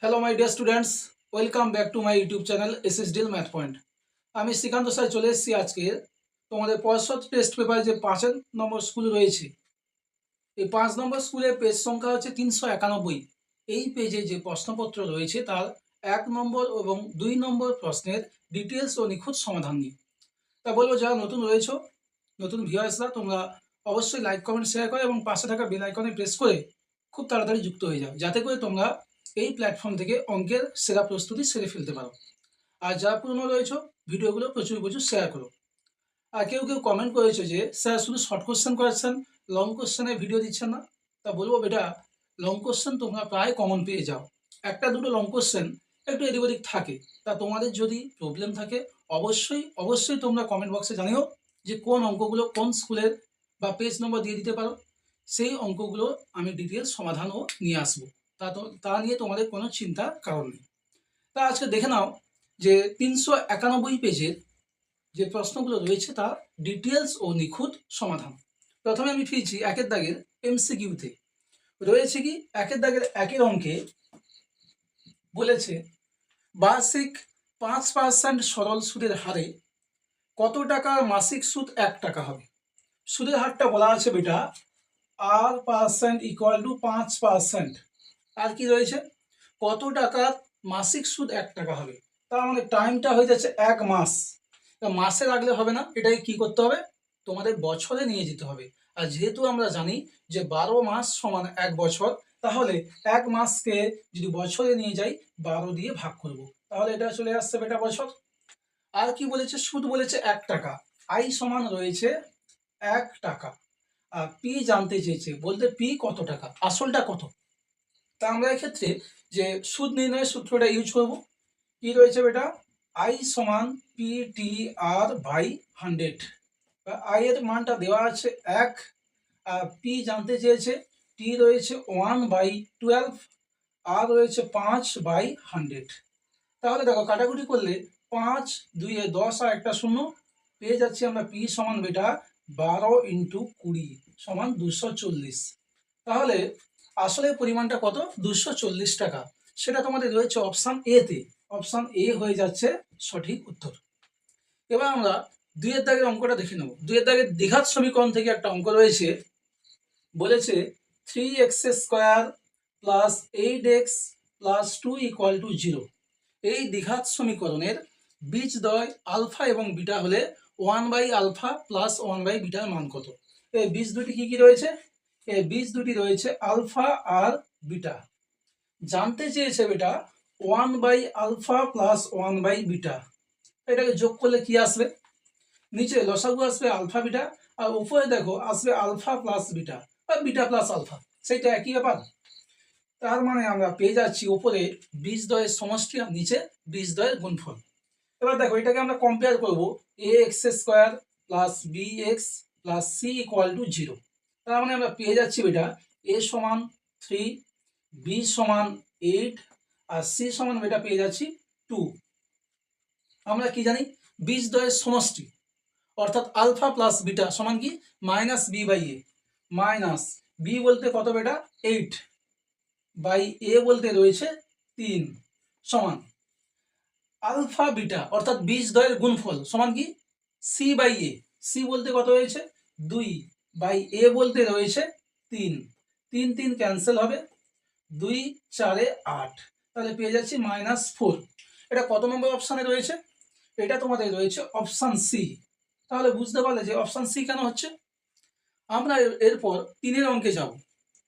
Hello my dear students, welcome back to my YouTube channel SSDL math point. আমি Srikanta sir চলে এসেছি আজকে তোমাদের পর্ষদ টেস্ট পেপারে যে 5 নম্বর স্কুল রয়েছে, এই 5 নম্বর স্কুলের পেজ সংখ্যা হচ্ছে 391। এই পেজে যে প্রশ্নপত্র রয়েছে তার 1 নম্বর এবং 2 নম্বর প্রশ্নের ডিটেলস ও নিখুঁত সমাধান নিয়ে। তা বলবো, যারা নতুন রয়েছে, নতুন ভিউয়ার্সরা, তোমরা অবশ্যই লাইক কমেন্ট শেয়ার করে এবং পাশে থাকা বেল আইকনে প্রেস করে খুব তাড়াতাড়ি যুক্ত হয়ে যাও, যাতে করে তোমরা এই প্ল্যাটফর্ম থেকে অঙ্কের সেরা প্রস্তুতি সেরে ফেলতে পারো। আর যারা পুরনো রয়েছে, ভিডিওগুলো প্রচুর প্রচুর শেয়ার করো। আর কেউ কেউ কমেন্ট করেছে যে স্যার শুধু শর্ট কোশ্চেন করাচ্ছেন, লং কোশ্চেনের ভিডিও দিচ্ছেন না। তা বলবো বেটা, লং কোশ্চেন তোমরা প্রায় কমন পেয়ে যাও, একটা দুটো লং কোশ্চেন একটু এদিক ওদিক থাকে। তা তোমাদের যদি প্রবলেম থাকে অবশ্যই অবশ্যই তোমরা কমেন্ট বক্সে জানিও যে কোন অঙ্কগুলো কোন স্কুলের বা পেজ নম্বর দিয়ে দিতে পারো। সেই অঙ্কগুলো আমি ডিটেলস সমাধানও নিয়ে আসবো। তা নিয়ে তোমাদের কোনো চিন্তার কারণ নেই। তা আজকে দেখে নাও যে 391 পেজের যে প্রশ্নগুলো রয়েছে তার ডিটেলস ও নিখুঁত সমাধান। প্রথমে আমি ফিরছি একের দাগের এমসিকিউতে। রয়েছে কি একের দাগের একের অঙ্কে বলেছে বার্ষিক 5% সরল সুদের হারে কত টাকার মাসিক সুদ 1 টাকা হবে। সুদের হারটা বলা আছে বেটা R% ইকুয়াল টু 5%। আর কি রয়েছে, কত টাকার মাসিক সুদ 1 টাকা হবে। তার মানে টাইমটা হয়ে যাচ্ছে 1 মাস। মাসে রাখলে হবে না, এটাকে কি করতে হবে, তোমাদের বছরে নিয়ে যেতে হবে। আর যেহেতু আমরা জানি যে 12 মাস সমান 1 বছর, তাহলে 1 মাসকে যদি বছরে নিয়ে যাই 12 দিয়ে ভাগ করব, তাহলে এটা চলে আসছে বেটা বছর। আর কি বলেছে, সুদ বলেছে 1 টাকা, আই সমান রয়েছে 1 টাকা। আর পি জানতে চেয়েছে, বলতে পি কত টাকা, আসলটা কত। তা আমরা এক্ষেত্রে যে সুদ নির্ণয়ের সূত্রটা ইউজ করব। কি রয়েছে বেটা, আই সমান P T R by 100। I এর মানটা দেওয়া আছে 1, আর পি জানতে চেয়েছে, টি রয়েছে 1/12, আর রয়েছে 5/100। তাহলে দেখো কাটাকুটি করলে 5 2 এ 10 আর একটা 0 পেয়ে যাচ্ছি আমরা পি সমান বেটা 12 × 20 সমান 240। তাহলে আসলে পরিমাণটা কত, 240 টাকা। সেটা তোমাদের রয়েছে অপশান এ তে। অপশান এ হয়ে যাচ্ছে সঠিক উত্তর। এবার আমরা 2 এর দাগের অঙ্কটা দেখে নেব। 2 এর দাগের দ্বিঘাত সমীকরণ থেকে একটা অঙ্ক রয়েছে, বলেছে 3x² + 8x + 2 = 0। এই দ্বিঘাত সমীকরণের বীজদ্বয় আলফা এবং বিটা হলে 1/α + 1/β মান কত। এই বীজ দুটি কি কি রয়েছে, এই বীজ দুটি রয়েছে আলফা আর বিটা। জানতে চেয়েছে বেটা 1/α + 1/β। এটাকে যোগ করলে কি আসবে, নিচে লসাগু আসবে আলফা বিটা, আর উপরে দেখো আসবে আলফা প্লাস বিটা বা বিটা প্লাস আলফা, সেটা একই ব্যাপার। তার মানে আমরা পেয়ে যাচ্ছি উপরে বীজদ্বয়ের সমষ্টি আর নিচে বীজদ্বয়ের গুণফল। এবার দেখো এটাকে আমরা কম্পেয়ার করবো, ax² + bx + c = 0। তার মানে আমরা পেয়ে যাচ্ছি বেটা a সমান 3, b সমান 8 আর c সমান বেটা পেয়ে যাচ্ছি 2। আমরা কি জানি, বীজদ্বয়ের সমষ্টি অর্থাৎ আলফা প্লাস বিটা সমান কি -b/a। মাইনাস বি বলতে কত বেটা 8 বাই এ বলতে রয়েছে 3 সমান আলফা বিটা অর্থাৎ বীজদ্বয়ের গুণফল সমান কি c/a। সি বলতে কত রয়েছে 2 বাই এ বলতে রয়েছে 3, 3 3 ক্যান্সেল হবে, 2 4 8, তাহলে পেয়ে যাচ্ছি -4। এটা কত নম্বর অপশানে রয়েছে, এটা তোমাদের রয়েছে অপশান সি। তাহলে বুঝতে পারলে যে অপশান সি কেন হচ্ছে। আমরা এরপর 3-এর অঙ্কে যাব।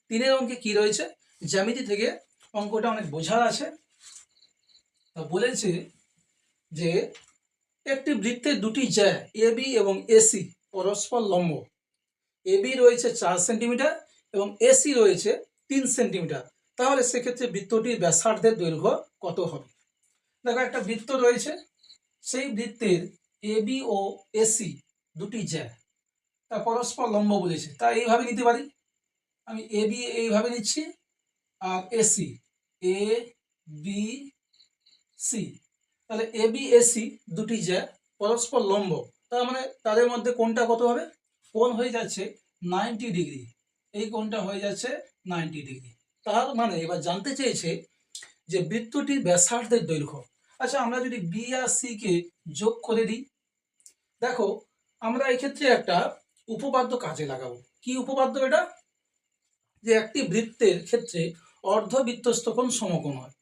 3-এর অঙ্কে কি রয়েছে, জ্যামিতি থেকে অঙ্কটা অনেক বোঝার আছে। বলেছে যে একটি বৃত্তের দুটি জ্যা এবি এবং এসি পরস্পর লম্ব। এবি রয়েছে 4 সেন্টিমিটার এবং এসি রয়েছে 3 সেন্টিমিটার। তাহলে সেক্ষেত্রে বৃত্তটির ব্যাসার্ধের দৈর্ঘ্য কত হবে। দেখো একটা বৃত্ত রয়েছে, সেই বৃত্তের এবি ও এসি দুটি জ্যা, তা পরস্পর লম্ব বলেছে, তা এইভাবে নিতে পারি। আমি এবি এইভাবে নিচ্ছি আর এসি এ বি সি। তাহলে এবি এসি দুটি জ্যা পরস্পর লম্ব, তার মানে তাদের মধ্যে কোণটা কত হবে, কোণ হয়ে যাচ্ছে 90 ডিগ্রি। এই কোণটা হয়ে যাচ্ছে 90 ডিগ্রি। তার মানে এবার জানতে চেয়েছে যে বৃত্তটির ব্যাসার্ধের দৈর্ঘ্য। আচ্ছা, আমরা যদি বি আর সি কে যোগ করে দিই, দেখো আমরা এক্ষেত্রে একটা উপপাদ্য কাজে লাগাবো। কি উপপাদ্য এটা? যে একটি বৃত্তের ক্ষেত্রে অর্ধবৃত্তস্থ কোণ সমকোণ হয়,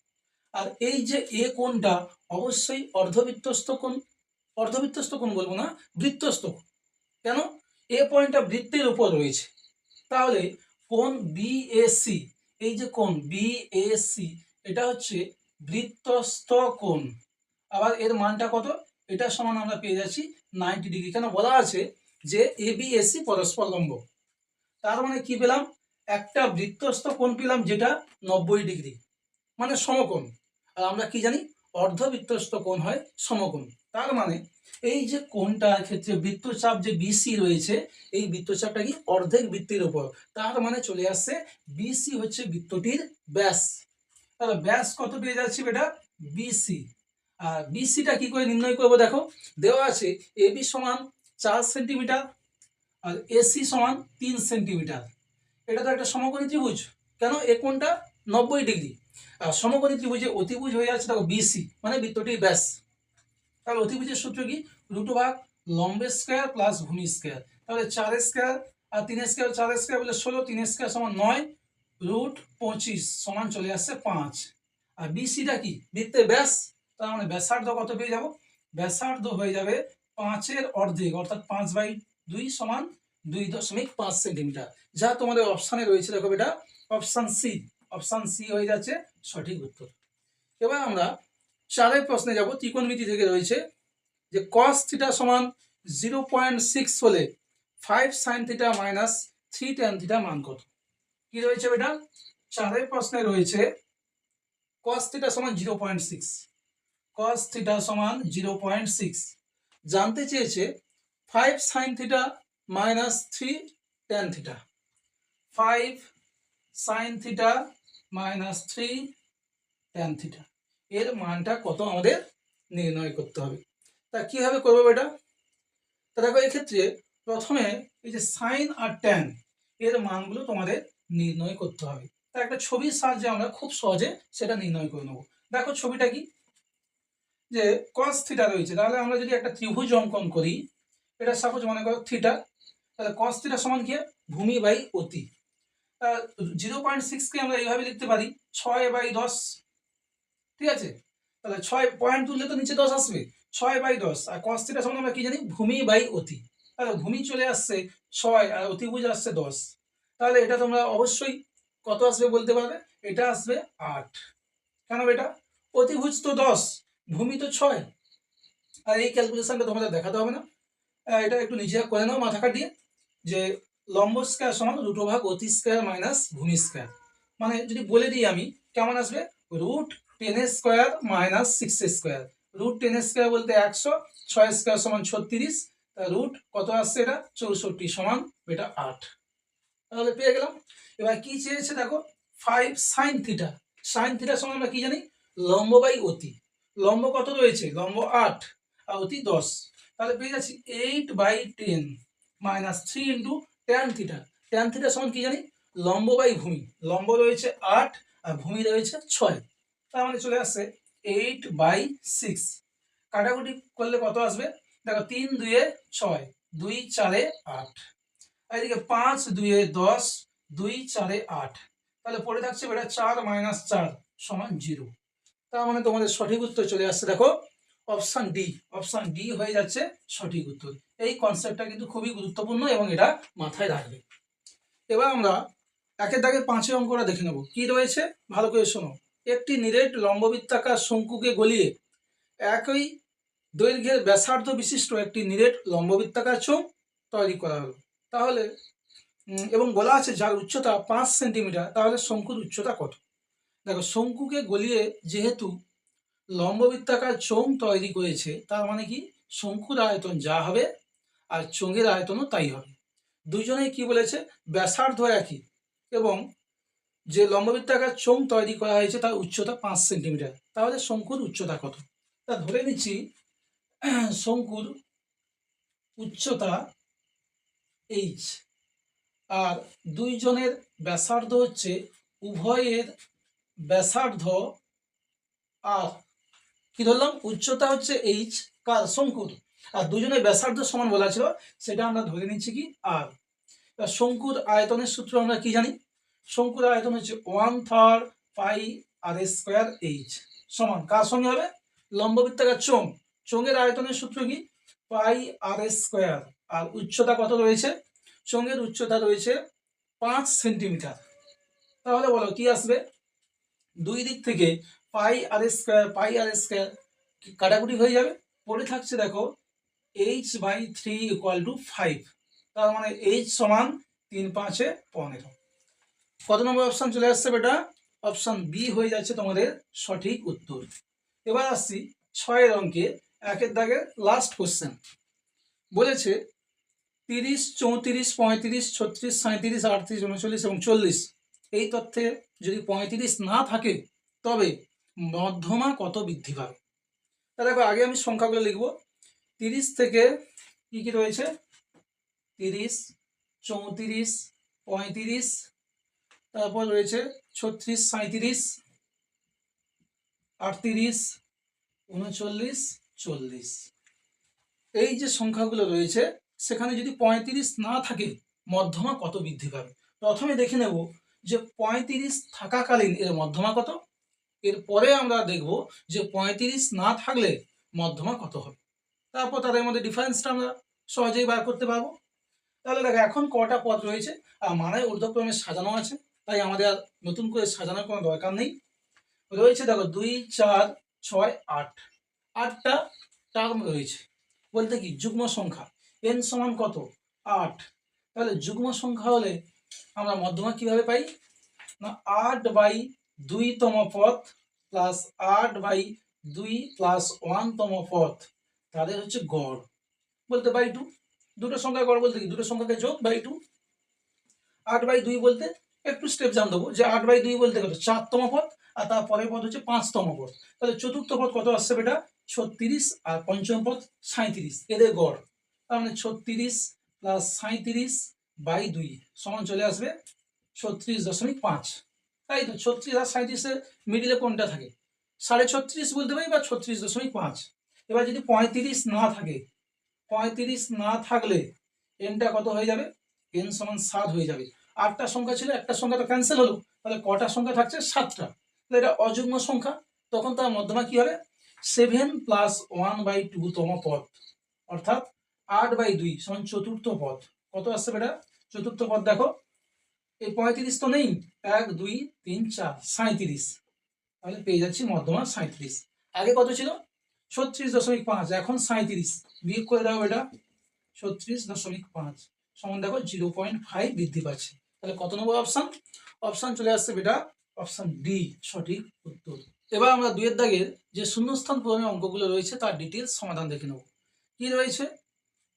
আর এই যে এ কোণটা অবশ্যই অর্ধবৃত্তস্থ কোণ বলবো না, বৃত্তস্থ কোণ। কেন? এ পয়েন্টটা বৃত্তের উপর রয়েছে, তাহলে কোণ বিএসি, এই যে কোণ বিএসি, এটা হচ্ছে বৃত্তস্থ কোণ। আবার এর মানটা কত? এটা সমান আমরা পেয়ে যাচ্ছি 90 ডিগ্রি। কেন? বলা আছে যে এবিএসি পরস্পর লম্ব। তার মানে কি পেলাম? একটা বৃত্তস্থ কোণ পেলাম যেটা 90 ডিগ্রি, মানে সমকোণ। আর আমরা কি জানি? অর্ধবৃত্তস্থ কোণ হয় সমকোণ। তার মানে এই যে কোণটার ক্ষেত্রে বৃত্তচাপ যে বিসি রয়েছে, এই বৃত্তচাপটা কি অর্ধেক বৃত্তের উপর। তার মানে চলে আসছে বিসি হচ্ছে বৃত্তটির ব্যাস। তাহলে ব্যাস কত পেয়ে যাচ্ছি বেটা? বিসি। আর বিসিটা কি করে নির্ণয় করবো? দেখো দেওয়া আছে এবি সমান 4 সেন্টিমিটার আর এসি সমান 3 সেন্টিমিটার। এটা তো একটা সমকোণী ত্রিভুজ। কেন? এ কোণটা 90 ডিগ্রি। আর সমকোণী ত্রিভুজে অতিভুজ হয়ে যাচ্ছে দেখো বিসি, মানে বৃত্তটির ব্যাস। তাহলে অতিভুজের সূত্র কি? √, লম্বের স্কয়ার প্লাস ভূমি স্কয়ার। তাহলে 4 স্কয়ার আর 3 স্কয়ার, 4 স্কয়ার বলে 16, 3 স্কয়ার সমান 9, √25 সমান চলে আসছে 5। আর বিসিটা কি? বৃত্তের ব্যাস। তার মানে ব্যাসার্ধ কত পেয়ে যাব? ব্যাসার্ধ হয়ে যাবে 5-এর অর্ধেক, অর্থাৎ 5/2 সমান 2.5 সেন্টিমিটার। যা তোমাদের অপশানে রয়েছে, দেখো এটা অপশান সি। অপশান সি হয়ে যাচ্ছে সঠিক উত্তর। এবার আমরা 4 প্রশ্নে যাব। ত্রিকোণমিতি থেকে রয়েছে যে cos থিটা সমান 0.6 হলে 5 sin theta minus 3 tan theta মান কত? কি রয়েছে বেটা? 4 প্রশ্নে রয়েছে cos থিটা সমান 0.6, cos থিটা সমান 0.6 জানতে চেয়েছে 5 sin theta minus 3 tan theta. 5 sin theta minus 3 tan theta এর মানটা কত আমাদের নির্ণয় করতে হবে। তা কিভাবে করবো এটা? তা দেখো এক্ষেত্রে প্রথমে এই যে সাইন আর ট্যান এর মানগুলো তোমাদের নির্ণয় করতে হবে। তা একটা ছবির সাহায্যে আমরা খুব সহজে সেটা নির্ণয় করে নেবো। দেখো ছবিটা কি? যে cos থিটা রয়েছে, তাহলে আমরা যদি একটা ত্রিভুজ অঙ্কন করি, এটা সাপোজ মনে করো থিটা, তাহলে cos থিটা সমান কি? ভূমি বাই অতি। 0.6 কে আমরা এইভাবে লিখতে পারি 6/10। ঠিক আছে? তাহলে 6 পয়েন্ট তুললে তো নিচে 10 আসবে, 6/10। আর cos থিটা সমান আমরা কি জানি? ভূমি বাই অতি। তাহলে ভূমি চলে আসছে 6 আর অতিভুজ আসছে 10। তাহলে এটা তোমরা অবশ্যই কত আসবে বলতে পারবে? এটা আসবে 8। কেন বেটা? অতিভুজ তো 10, ভূমি তো 6। আর এই ক্যালকুলেশনটা তোমাদের দেখাতে হবে না, এটা একটু নিজে করে নাও মাথা কাটিয়ে, যে লম্ব স্কয়ার সমান √, অতি স্কয়ার মাইনাস ভূমি স্কয়ার। মানে যদি বলে দিই আমি, কেমন আসবে? √10 স্কয়ার মাইনাস 6 স্কয়ার। √10 স্কয়ার বলতে 100, 6 স্কয়ার সমান 36, রুট কত আসছে? এটা 64 সমান এটা 8। তাহলে পেয়ে গেলাম। এবার কি চেয়েছে দেখো? 5 sin থিটা। sin থিটা সমান আমরা কি জানি? লম্ব বাই অতি। লম্ব কত রয়েছে? লম্ব 8 আর অতি 10। তাহলে পেয়ে যাচ্ছি 8/10 minus 3 into tan theta. Tan theta সমান কি জানি? লম্ব বাই ভূমি। লম্ব রয়েছে 8 আর ভূমি রয়েছে 6। তার মানে চলে আসছে 8/6। কাটাকুটি করলে কত আসবে? দেখো 3 2 6, 2 4 8, আর এদিকে 5 2 10, 2 4 8। তাহলে পড়ে থাকছে বেটা 4 - 4 সমান 0। তার মানে তোমাদের সঠিক উত্তর চলে আসছে দেখো অপশন ডি। অপশন ডি হয়ে যাচ্ছে সঠিক উত্তর। এই কনসেপ্টটা কিন্তু খুবই গুরুত্বপূর্ণ এবং এটা মাথায় রাখবে। এবার আমরা একের দাগে 5 অঙ্কটা দেখে নেব। কি রয়েছে ভালো করে শোনো। একটি নিরেট লম্ববৃত্তাকার শঙ্কুকে গলিয়ে একই দৈর্ঘ্যের ব্যাসার্ধ বিশিষ্ট একটি নিরেট লম্ববৃত্তাকার চোঙ তৈরি করা হলো। তাহলে এবং বলা আছে যার উচ্চতা 5 সেন্টিমিটার। তাহলে শঙ্কুর উচ্চতা কত? দেখো শঙ্কুকে গলিয়ে যেহেতু লম্ববৃত্তাকার চোঙ তৈরি করেছে, তার মানে কি শঙ্কুর আয়তন যা হবে আর চোঙের আয়তনও তাই হবে। দুজনেই কি বলেছে? ব্যাসার্ধ একই এবং যে লম্ববৃত্তাকার চোঙ তৈরি করা হয়েছে তার উচ্চতা 5 সেন্টিমিটার। তাহলে শঙ্কুর উচ্চতা কত? তা ধরে নিচ্ছি শঙ্কুর উচ্চতা h, আর দুইজনের ব্যাসার্ধ হচ্ছে, উভয়ের ব্যাসার্ধ আর কি ধরলাম, উচ্চতা হচ্ছে এইচ, কার, শঙ্কুর, আর দুজনের ব্যাসার্ধ সমান বলা ছিল, সেটা আমরা ধরে নিচ্ছি কি আর। শঙ্কুর আয়তনের সূত্র আমরা কি জানি, শঙ্কুর আয়তন হচ্ছে 1/3 পাই আর স্কোয়ার এইচ সমান কার সঙ্গে হবে, লম্ববৃত্তাকার চোঙ, চোঙের আয়তনের সূত্র কি পাই আর স্কোয়ার, আর উচ্চতা কত রয়েছে, চোঙের উচ্চতা রয়েছে 5 সেন্টিমিটার। তাহলে বলো কি আসবে, দুই দিক থেকে পাই আর স্কোয়ার কাটাকুটি হয়ে যাবে, পড়ে থাকছে দেখো h/3 = 5, তার মানে h সমান 3×5=15। কত নম্বর অপশন চলে আসছে বেটা, অপশন বি হয়ে যাচ্ছে তোমাদের সঠিক উত্তর। এবার আসছি 6 অঙ্কে 1 দাগের লাস্ট কোশ্চেন। বলেছে 30, 34, 35, 36, 37, 38, 39 এবং 40 এই তথ্যে যদি 35 না থাকে তবে মধ্যমা কত বৃদ্ধি পাবে। তা দেখো আগে আমি সংখ্যাগুলো লিখব। 30 থেকে কি কি রয়েছে, 30, 34, 35, তারপর রয়েছে 36, 37, 38, 39, 40। এই যে সংখ্যাগুলো রয়েছে সেখানে যদি 35 না থাকে মধ্যমা কত বৃদ্ধি পাবে। প্রথমে দেখে নেব যে 35 থাকাকালীন এর মধ্যমা কত, এরপরে আমরা দেখব যে 35 না থাকলে মধ্যমা কত হবে, তারপর তাদের মধ্যে ডিফারেন্সটা আমরা সহজেই বার করতে পারবো। তাহলে দেখো এখন কটা পদ রয়েছে, আর মানে ঊর্ধ্বক্রমে সাজানো আছে, তাই আমাদের আর নতুন করে সাজানোর কোনো দরকার নেই। রয়েছে দেখো 2, 4, 6, 8, 8টা টার্ম রয়েছে, বলতে কি যুগ্ম সংখ্যা, n সমান কত 8। তাহলে যুগ্ম সংখ্যা হলে আমরা মধ্যমা কিভাবে পাই না, 8/2তম পদ প্লাস 8/2 প্লাস 1তম পদ, তাদের হচ্ছে গড়, বলতে বাই 2। দুটো সংখ্যা গড় বলতে কি দুটো সংখ্যাকে যোগ বাই 2। 8/2 বলতে একটু স্টেপ জান দেবো যে 8/2 বলতে কত 4তম পদ, আর তার পরের পদ হচ্ছে 5তম পদ। তাহলে চতুর্থ পদ কত আসছে বেটা 36, আর পঞ্চম পদ 37, এদের গড়, তার মানে 36 প্লাস 37/2 সমান চলে আসবে 36.5। তাই তো 36 আর 37-এর মিডিলে কোনটা থাকে, 36.5 বলতে পারি বা 36.5। এবার যদি 35 না থাকে, 35 না থাকলে এনটা কত হয়ে যাবে, এন সমান 7 হয়ে যাবে। 8টা সংখ্যা ছিল, একটা সংখ্যা তো ক্যান্সেল হলো, তাহলে কটা সংখ্যা থাকছে 7টা। তাহলে এটা অযুগ্ম সংখ্যা, তখন তার মধ্যমা কি হবে 7 প্লাস 1/2তম পদ, অর্থাৎ 8/2 সমান চতুর্থ পদ। কত আসছে বেটা চতুর্থ পদ, দেখো এই 35 তো নেই, 1, 2, 3, 4, 37, তাহলে পেয়ে যাচ্ছি মধ্যমা 37। আগে কত ছিল 36.5, এখন 37, বিয়োগ করে দাও এটা 36.5 সমান দেখো 0.5 বৃদ্ধি পাচ্ছে। তাহলে কত নম্বর অপশন, অপশন চলে আসছে বেটা অপশন ডি সঠিক উত্তর। এবার আমরা 2 দাগের যে শূন্যস্থান পূরণের অঙ্কগুলো রয়েছে তার ডিটেলস সমাধান দেখে নেব। কি রয়েছে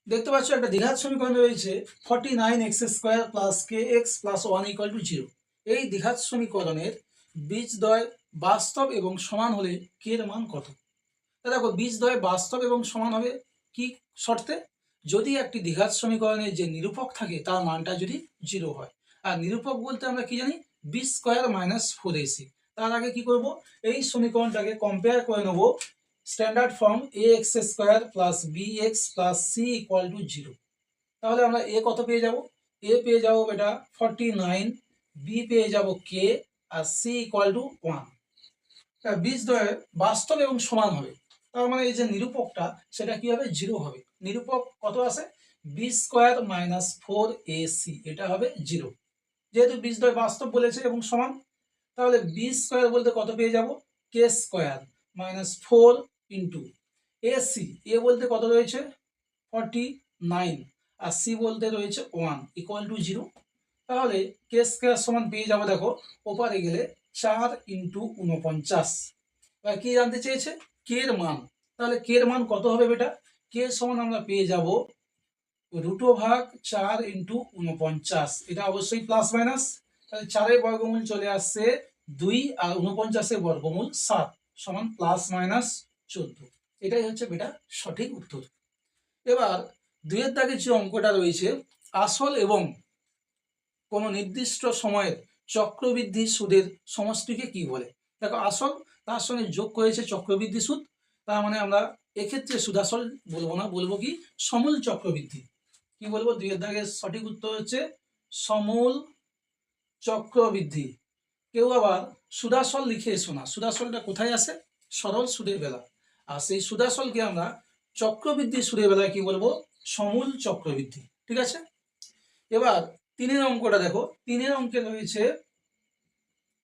দেখতে পাচ্ছ, একটা দ্বিঘাত সমীকরণ রয়েছে 49x² প্লাস kx প্লাস 1 = 0। এই দ্বিঘাত সমীকরণের বীজদ্বয় বাস্তব এবং সমান হলে k এর মান কত। দেখো বীজদ্বয় বাস্তব এবং সমান হবে কি শর্তে, যদি একটি দ্বিঘাত সমীকরণের যে নিরূপক থাকে তার মানটা যদি 0 হয়। আর নিরূপক বলতে আমরা কি জানি, b² - 4ac। তার আগে কি করব, এই সমীকরণটাকে কম্পেয়ার করে নেব standard form ax² plus bx plus c = 0। তাহলে আমরা a কত পেয়ে যাব, a পেয়ে যাব এটা 49, b পেয়ে যাব k, আর c = 1। বীজদ্বয় বাস্তব এবং সমান হবে, তার মানে এই যে নিরূপকটা সেটা কি হবে 0 হবে। নিরূপক কত আছে b² - 4ac, এটা হবে 0। যেহেতু বীজদ্বয় বাস্তব বলেছে এবং সমান, তাহলে b² বলতে কত পেয়ে যাব k² - 4 ইন্টু ac, a বলতে কত রয়েছে 49, আর c বলতে রয়েছে 1 = 0। তাহলে k² সমান পেয়ে যাবো দেখো ওপারে গেলে 4 × 49। এবার কি জানতে চেয়েছে কে এর মান, তাহলে কে এর মান কত হবে বেটা, কে সমান আমরা পেয়ে যাব √4 × 49, এটা অবশ্যই প্লাস মাইনাস, তাহলে 4-এর বর্গমূল চলে আসছে 2, আর 49-এর বর্গমূল 7 সমান +-14। এটাই হচ্ছে বেটা সঠিক উত্তর। এবার 2 দাগে যে অঙ্কটা রয়েছে আসল এবং কোনো নির্দিষ্ট সময়ের চক্রবৃদ্ধি সুদের সমষ্টিকে কি বলে। দেখো আসল তার সঙ্গে যোগ করেছে চক্রবৃদ্ধি সুদ, তার মানে আমরা এক্ষেত্রে সুদাসল বলবো না, বলবো কি সমূল চক্রবৃদ্ধি। কি বলবো? 2 এর দাগের সঠিক উত্তর হচ্ছে সমূল চক্রবৃদ্ধি। কেউ আবার সুদাসল লিখে এসো না, সুদাসলটা কোথায় আসে? সরল সুদের বেলা। আর সেই সুদাসলকে আমরা চক্রবৃদ্ধি সুদের বেলায় কি বলবো? সমূল চক্রবৃদ্ধি। ঠিক আছে, এবার 3-এর অঙ্কটা দেখো। 3-এর অঙ্কে রয়েছে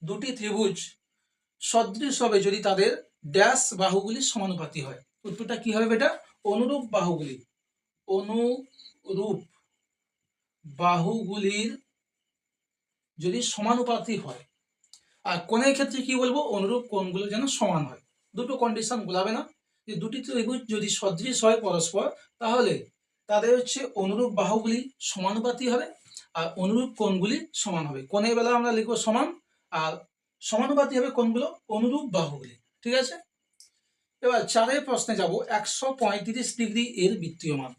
দুটি ত্রিভুজ সদৃশ হবে যদি তাদের ড্যাশ বাহুগুলি সমানুপাতি হয়। উত্তরটা কি হবে বেটা? অনুরূপ বাহুগুলি, অনুরূপ বাহুগুলির যদি সমানুপাতি হয়। আর কোণের ক্ষেত্রে কি বলবো? অনুরূপ কোণগুলো যেন সমান হয়। দুটো কন্ডিশন ভুলাবে না, যে দুটি ত্রিভুজ যদি সদৃশ হয় পরস্পর, তাহলে তাদের হচ্ছে অনুরূপ বাহুগুলি সমানুপাতি হবে আর অনুরূপ কোণগুলি সমান হবে। কোণের বেলা আমরা লিখবো সমান, আর সমানুপাতি হবে কোণগুলো অনুরূপ বাহুগুলি। ঠিক আছে, এবার 4-এর প্রশ্নে যাব। 135 ডিগ্রি এর বৃত্তীয় মান।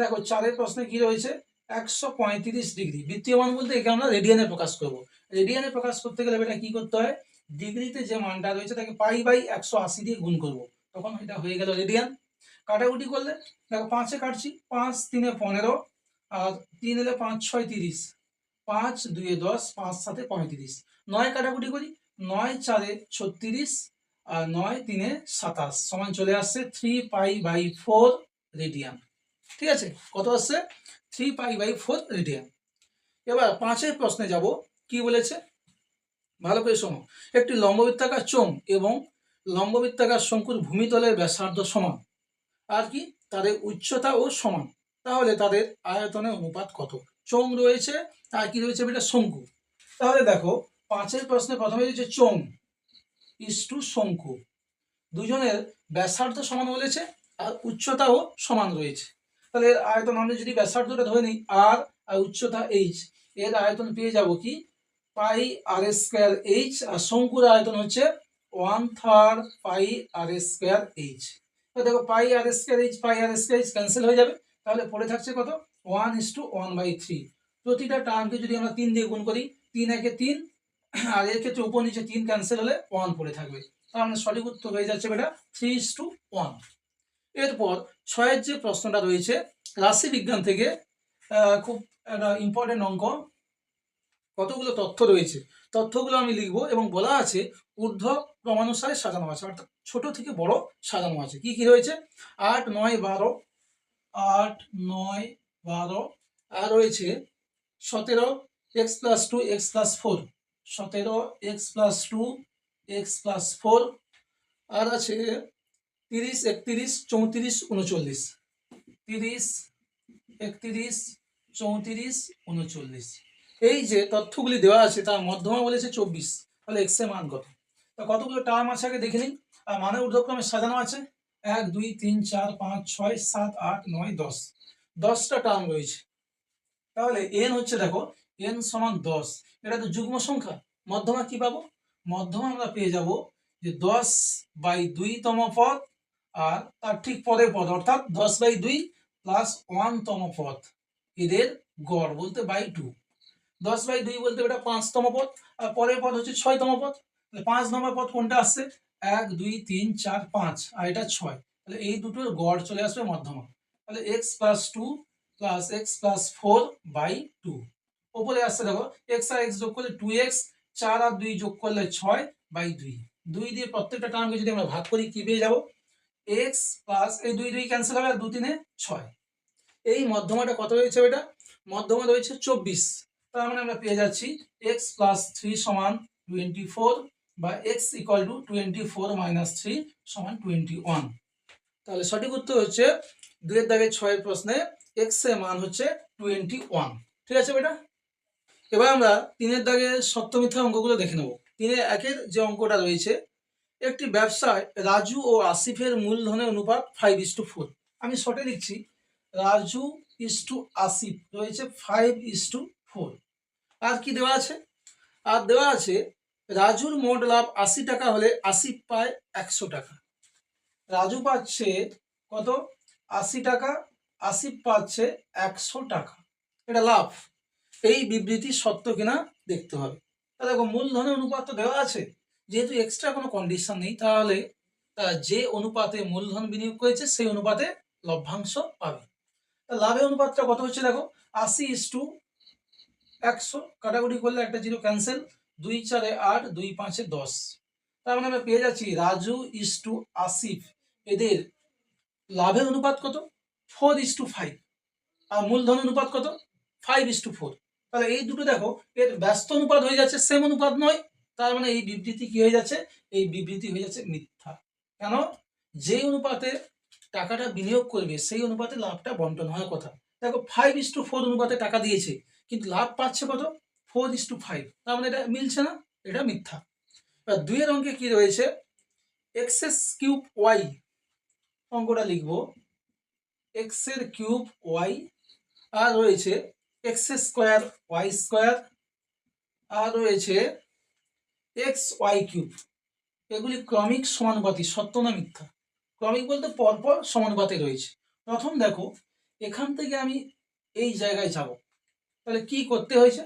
দেখো 4-এর প্রশ্নে কি রয়েছে? 135 ডিগ্রি বৃত্তীয় মান বলতে একে আমরা রেডিয়ানে প্রকাশ করব। রেডিয়ানে প্রকাশ করতে গেলে এটা কি করতে হয়? ডিগ্রিতে যে মানটা রয়েছে তাকে π/180 দিয়ে গুণ করব, তখন এটা হয়ে গেল রেডিয়ান। কাটাকুটি করলে দেখো 5-এ কাটছি, 5 3-এ 15, আর 3 এলে 5 6 30, 5 2-এ 10, 5 7-এ 35। 9 কাটাকুটি করি, 9 4-এ 36, আর 9 3-এ 27 সমান চলে আসছে 3π/4 রেডিয়ান। ঠিক আছে, কত আসছে? 3π/4 রেডিয়ান। এবার 5-এর প্রশ্নে যাব। কি বলেছে ভালো করে শোনো। একটি লম্ববৃত্তাকার চোঙ এবং লম্ববৃত্তাকার শঙ্কুর ভূমিতলের ব্যাসার্ধ সমান, আর কি তাদের উচ্চতাও সমান, তাহলে তাদের আয়তনের অনুপাত কত? চোঙ রয়েছে আর কি রয়েছে বেটা? শঙ্কু। তাহলে দেখো 5-এর প্রশ্নে প্রথমে রয়েছে চোঙ ইস্টু শঙ্কু, দুজনের ব্যাসার্ধ সমান বলেছে আর উচ্চতাও সমান রয়েছে। তাহলে এর আয়তন আমরা যদি ব্যাসার্ধটা ধরে নিই আর উচ্চতা এইচ, এর আয়তন পেয়ে যাব কি πr²h, আর শঙ্কুর আয়তন হচ্ছে 1/3 πr²h। দেখো πr²h πr² ক্যান্সেল হয়ে যাবে, তাহলে পড়ে থাকছে কত? 1:1/3। প্রতিটা টার্মকে যদি আমরা 3 দিয়ে গুণ করি, 3 একে 3, আর এর ক্ষেত্রে উপর নিচে 3 ক্যান্সেল হলে 1 পড়ে থাকবে। তার মানে সঠিক উত্তর হয়ে যাচ্ছে বেটা 3:1। এরপর 6-এর যে প্রশ্নটা রয়েছে রাশি বিজ্ঞান থেকে, খুব একটা ইম্পর্টেন্ট অঙ্ক। কতগুলো তথ্য রয়েছে, তথ্যগুলো আমি লিখবো এবং বলা আছে ঊর্ধ্ব ক্রমানুসারে সাজানো আছে, অর্থাৎ ছোট থেকে বড় সাজানো আছে। কি কি রয়েছে? 8 9 12, 8 9 12, আর রয়েছে 17 x+2 x+4, 17 x+2 x+4, আর আছে 30 31 34 39, 30 31 34 39। এই যে তথ্যগুলি দেওয়া আছে তার মধ্যমা বলেছে 24, তাহলে এক্স এর মান কত? তা কতগুলো টার্ম আছে আগে দেখে নিন। আর মানে ঊর্ধ্বক্রমে সাজানো আছে 1 2 3 4 5 6 7 8 9 10, 10টা টার্ম রয়েছে। তাহলে n হচ্ছে দেখো n সমান 10, এটা তো যুগ্ম সংখ্যা। মধ্যমা কি পাবো? মধ্যমা আমরা পেয়ে যাব যে 10/2তম পদ আর তার ঠিক পরের পদ, অর্থাৎ 10/2 প্লাস 1তম পদ, এদের গড় বলতে বাই 2। 10/2 বলতে এটা 5তম পদ, আর পরের পদ হচ্ছে 6তম পদ। তাহলে 5 নম্বর পদ কোনটা আসছে? 1 2 3 4 5, আর এটা 6। তাহলে এই দুটোর গড় চলে আসবে মধ্যমা। তাহলে x+2 প্লাস x+4/2 উপরে আসছে দেখো x আর x যোগ করলে 2x, 4 আর 2 যোগ করলে 6/2। 2 দিয়ে প্রত্যেকটা টার্মকে যদি আমরা ভাগ করি কি পেয়ে যাব? x প্লাস এই 2 2 ক্যান্সেল হবে আর 2 3 6। এই মধ্যমাটা কত রয়েছে এটা? মধ্যমা রয়েছে 24। তার মানে আমরা পেয়ে যাচ্ছি x+3 সমান 24, বা x = 24 - 3 সমান 21। তাহলে সঠিক উত্তর হচ্ছে 2-এর দাগে 6-এর প্রশ্নে x এর মান হচ্ছে 21। ঠিক আছে বেটা, এবার আমরা 3-এর দাগে সত্য মিথ্যা অঙ্কগুলো দেখে নেব। 3-এর 1-এর যে অঙ্কটা রয়েছে, একটি ব্যবসায় রাজু ও আসিফের মূলধনের অনুপাত 5:4। আমি শর্টে লিখছি রাজু ইস্টু আসিফ রয়েছে 5:4। আর কি দেওয়া আছে? আর দেওয়া আছে রাজুর মোট লাভ 80 টাকা হলে আসিফ পায় 100 টাকা। রাজু পাচ্ছে কত? 80 টাকা, আসিফ পাচ্ছে 100 টাকা, এটা লাভ। এই বিবৃতি সত্য কিনা দেখতে হবে। তা দেখো মূলধনের অনুপাত তো দেওয়া আছে, যেহেতু এক্সট্রা কোনো কন্ডিশন নেই, তাহলে যে অনুপাতে মূলধন বিনিয়োগ করেছে সেই অনুপাতে লভ্যাংশ পাবে। লাভের অনুপাতটা কত হচ্ছে দেখো, 80:100, কাটাকুটি করলে একটা জিরো ক্যান্সেল, 2 4 8, 2 5 10। তার মানে আমরা পেয়ে যাচ্ছি রাজু ইস্টু আসিফ, এদের লাভের অনুপাত কত, 4:5, আর মূলধন অনুপাত কত, 5:4। তাহলে এই দুটো দেখো এর ব্যস্ত অনুপাত হয়ে যাচ্ছে, সেম অনুপাত নয়। তার মানে এই বিবৃতি কি হয়ে যাচ্ছে, এই বিবৃতি হয়ে যাচ্ছে মিথ্যা। কেন, যে অনুপাতে টাকাটা বিনিয়োগ করবে সেই অনুপাতে লাভটা বন্টন হওয়ার কথা। দেখো 5:4 অনুপাতে টাকা দিয়েছে, কিন্তু লাভ পাচ্ছে কত, 4:5। তার মানে এটা মিলছে না, এটা মিথ্যা। এবার 2 এর অঙ্কে কি রয়েছে, এক্সএস কিউব ওয়াই, অঙ্কটা লিখবো এক্স এর কিউব ওয়াই, আর রয়েছে এক্স স্কোয়ার ওয়াই স্কোয়ার, আর রয়েছে এক্স ওয়াই কিউব। এগুলি ক্রমিক সমানুপাতি, সত্য না মিথ্যা? ক্রমিক বলতে পরপর সমানুপাতে রয়েছে। প্রথম দেখো, এখান থেকে আমি এই জায়গায় যাব, তাহলে কি করতে হয়েছে,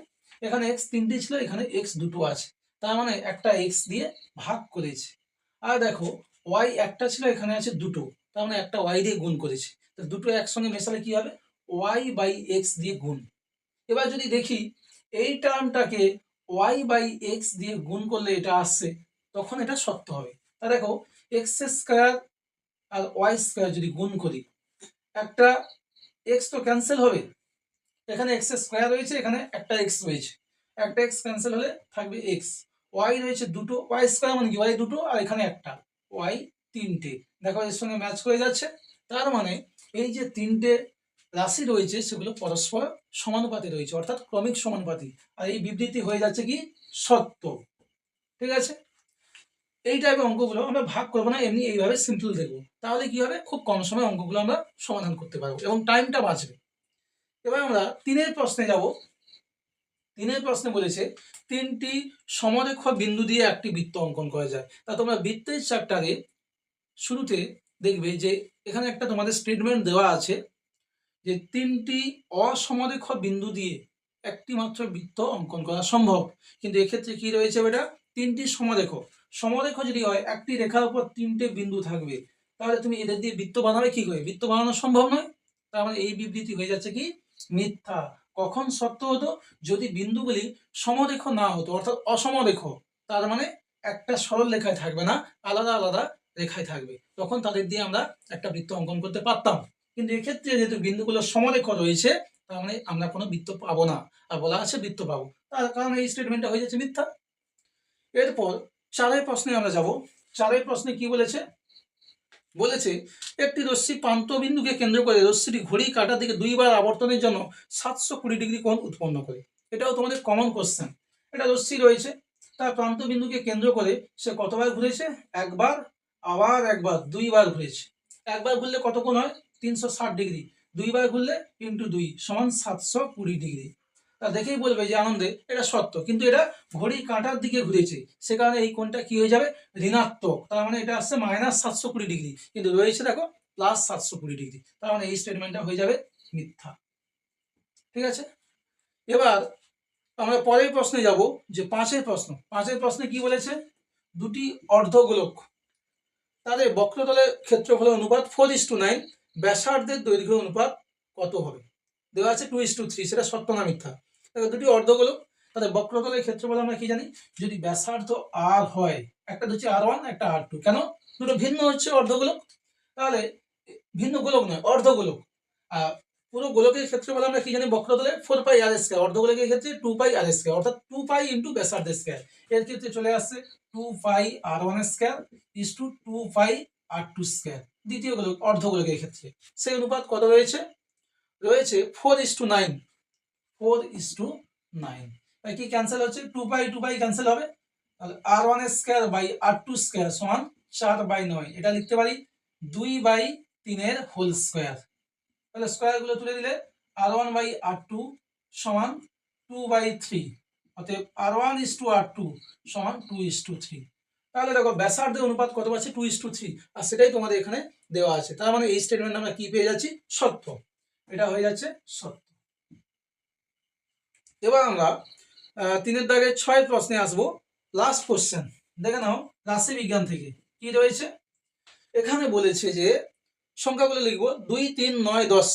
এখানে এক্স 3টে ছিল, এখানে এক্স 2টো আছে, তার মানে একটা এক্স দিয়ে ভাগ করেছে। আর দেখো ওয়াই একটা ছিল, এখানে আছে 2টো, তার মানে একটা ওয়াই দিয়ে গুণ করেছে। তো দুটো একসঙ্গে মেশালে কি হবে, ওয়াই বাই এক্স দিয়ে গুণ। এবার যদি দেখি এই টার্মটাকে ওয়াই বাই এক্স দিয়ে গুণ করলে এটা আসছে, তখন এটা সত্য হবে। তা দেখো এক্স স্কোয়ার আর ওয়াই স্কোয়ার যদি গুণ করি, একটা এক্স তো ক্যান্সেল হবে, এখানে এক্স স্কোয়ার রয়েছে, এখানে একটা এক্স রয়েছে, একটা এক্স ক্যান্সেল হলে থাকবে এক্স, ওয়াই রয়েছে 2টো, ওয়াই স্কোয়ার মানে কি, ওয়াই 2টো, আর এখানে একটা, ওয়াই 3টে। দেখো এর সঙ্গে ম্যাচ করে যাচ্ছে। তার মানে এই যে 3টে রাশি রয়েছে সেগুলো পরস্পর সমানুপাতে রয়েছে, অর্থাৎ ক্রমিক সমানুপাতি, আর এই বিবৃতি হয়ে যাচ্ছে কি সত্য। ঠিক আছে, এই টাইপের অঙ্কগুলো আমরা ভাগ করবো না, এমনি এইভাবে সিম্পল দেখবো, তাহলে কি হবে, খুব কম সময় অঙ্কগুলো আমরা সমাধান করতে পারবো এবং টাইমটা বাঁচবে। এবার আমরা 3-এর প্রশ্নে যাব। 3-এর প্রশ্নে বলেছে 3টি সমরেখ বিন্দু দিয়ে একটি বৃত্ত অঙ্কন করা যায়। তা তোমরা বৃত্তের চ্যাপ্টারে শুরুতে দেখবে যে এখানে একটা তোমাদের স্টেটমেন্ট দেওয়া আছে যে 3টি অসমরেখ বিন্দু দিয়ে একটি মাত্র বৃত্ত অঙ্কন করা সম্ভব। কিন্তু এক্ষেত্রে কি রয়েছে বেটা, 3টি সমরেখ। সমরেখ যদি হয়, একটি রেখার উপর 3টে বিন্দু থাকবে, তাহলে তুমি এদের দিয়ে বৃত্ত বানাবে কি করে, বৃত্ত বানানো সম্ভব নয়। তার মানে এই বিবৃতি হয়ে যাচ্ছে কি মিথ্যা। কখন সত্য হতো, যদি বিন্দুগুলি সমরেখ না হতো, অর্থাৎ অসমরেখ, তার মানে একটা সরল রেখায় থাকবে না, আলাদা আলাদা রেখায় থাকবে, তখন তাদের দিয়ে আমরা একটা বৃত্ত অঙ্কন করতে পারতাম। কিন্তু এক্ষেত্রে যেহেতু বিন্দুগুলো সমরেখ রয়েছে, তার মানে আমরা কোনো বৃত্ত পাবো না, আর বলা আছে বৃত্ত পাবো, তার কারণে এই স্টেটমেন্টটা হয়ে যাচ্ছে মিথ্যা। এরপর 4-এর প্রশ্নে আমরা যাব। 4-এর প্রশ্নে কি বলেছে, বলেছে একটি রশ্মি প্রান্তবিন্দুকে কেন্দ্র করে রশ্মিটি ঘড়ি কাঁটার দিকে 2বার আবর্তনের জন্য 720 ডিগ্রি কোণ উৎপন্ন করে। এটাও তোমাদের কমন কোশ্চেন। এটা রশ্মি রয়েছে, তার প্রান্তবিন্দুকে কেন্দ্র করে সে কতবার ঘুরেছে, একবার, আবার একবার, 2বার ঘুরেছে। একবার ঘুরলে কত কোণ হয়, 360 ডিগ্রি, 2বার ঘুরলে ইন্টু 2 সমান 720 ডিগ্রি। তা দেখেই বলবে যে আনন্দে এটা সত্য, কিন্তু এটা ঘড়ি কাঁটার দিকে ঘুরেছে, সে কারণে এই কোণটা কি হয়ে যাবে, ঋণাত্মক। তার মানে এটা আসছে -720 ডিগ্রি, কিন্তু রয়েছে দেখো +720 ডিগ্রি, তার মানে এই স্টেটমেন্টটা হয়ে যাবে মিথ্যা। ঠিক আছে, এবার আমরা পরের প্রশ্নে যাব, যে 5-এর প্রশ্ন। 5-এর প্রশ্নে কি বলেছে, দুটি অর্ধগোলক তাদের বক্রতলের ক্ষেত্রফলের অনুপাত 4:9, ব্যাসার্ধের দৈর্ঘ্য অনুপাত কত হবে। দেওয়া আছে 2:3, সেটা সত্য না মিথ্যা। দেখো দুটি অর্ধগোলক, তাদের বক্রতলের ক্ষেত্রফল আমরা কি জানি, যদি ব্যাসার্ধ আর হয়, একটা হচ্ছে R1, একটা R2, কেন, দুটো ভিন্ন হচ্ছে অর্ধগোলক, তাহলে ভিন্ন গোলক নয়, অর্ধগোলক। আর পুরো গোলকের ক্ষেত্রফল আমরা কি জানি, বক্রতলে 4πr², অর্ধগোলকের ক্ষেত্রে 2πr², অর্থাৎ 2π × ব্যাসার্ধ স্কয়ার। এর ক্ষেত্রে চলে আসছে 2πr1² ইস টু 2πr2²। দ্বিতীয় গোলক, অর্ধগোলকের ক্ষেত্রে সেই অনুপাত কত রয়েছে, রয়েছে 4:9, 4:9। কি ক্যান্সেল হচ্ছে, 2π 2π ক্যান্সেল হবে, তাহলে r1² / r2² সমান 4/9। এটা লিখতে পারি 2/3 হোল স্কয়ার। তাহলে স্কয়ার গুলো তুলে দিলে r1/r2 সমান 2/3, অতএব r1:r2 সমান 2:3। তাহলে দেখো ব্যাসার্ধের অনুপাত কত পাচ্ছি, 2:3, আর সেটাই তোমাদের এখানে দেওয়া আছে। তার মানে এই স্টেটমেন্ট আমরা কি পেয়ে যাচ্ছি, সত্য। এটা হয়ে যাচ্ছে সত্য। এবার আমরা 3-এর দাগের 6-এর প্রশ্নে আসবো, লাস্ট কোশ্চেন। দেখে নাও রাশি বিজ্ঞান থেকে কি রয়েছে। এখানে বলেছে যে সংখ্যাগুলো লিখবো 2 3 9 10,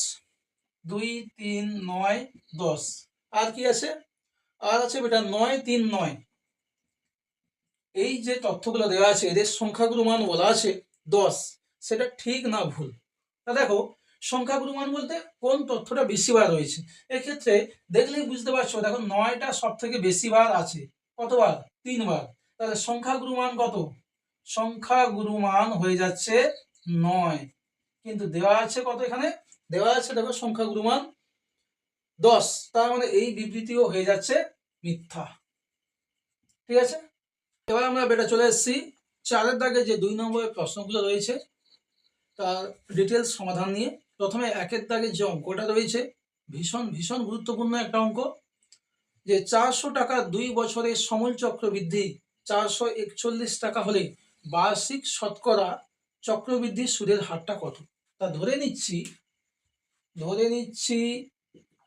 2 3 9 10, আর কি আছে, আর আছে বেটা 9 3 9। এই যে তথ্যগুলো দেওয়া আছে এদের সংখ্যাগুলো মান বলা আছে 10, সেটা ঠিক না ভুল? তা দেখো সংখ্যাগুলো মান বলতে কোন তথ্যটা বেশি বার রয়েছে, এক্ষেত্রে দেখলেই বুঝতে পারছো। দেখো 9টা সব থেকে বেশি বার আছে, কতবার, 3বার। তাহলে সংখ্যাগুরু মান কত, সংখ্যাগুরু মান হয়ে যাচ্ছে 9, কিন্তু দেওয়া আছে কত, এখানে দেওয়া আছে দেখো সংখ্যাগুরু মান 10, তার মানে এই বিবৃতিও হয়ে যাচ্ছে মিথ্যা। ঠিক আছে, এবার আমরা বেটা চলে এসেছি 4-এর দাগে যে 2 নম্বরের প্রশ্নগুলো রয়েছে তার ডিটেলস সমাধান নিয়ে। প্রথমে 1-এর দাগে যে অঙ্কটা রয়েছে ভীষণ ভীষণ গুরুত্বপূর্ণ একটা অঙ্ক, যে 400 টাকা 2 বছরের সমূল চক্রবৃদ্ধি 441 টাকা হলে বার্ষিক শতকরা চক্রবৃদ্ধি সুদের হারটা কত। তা ধরে নিচ্ছি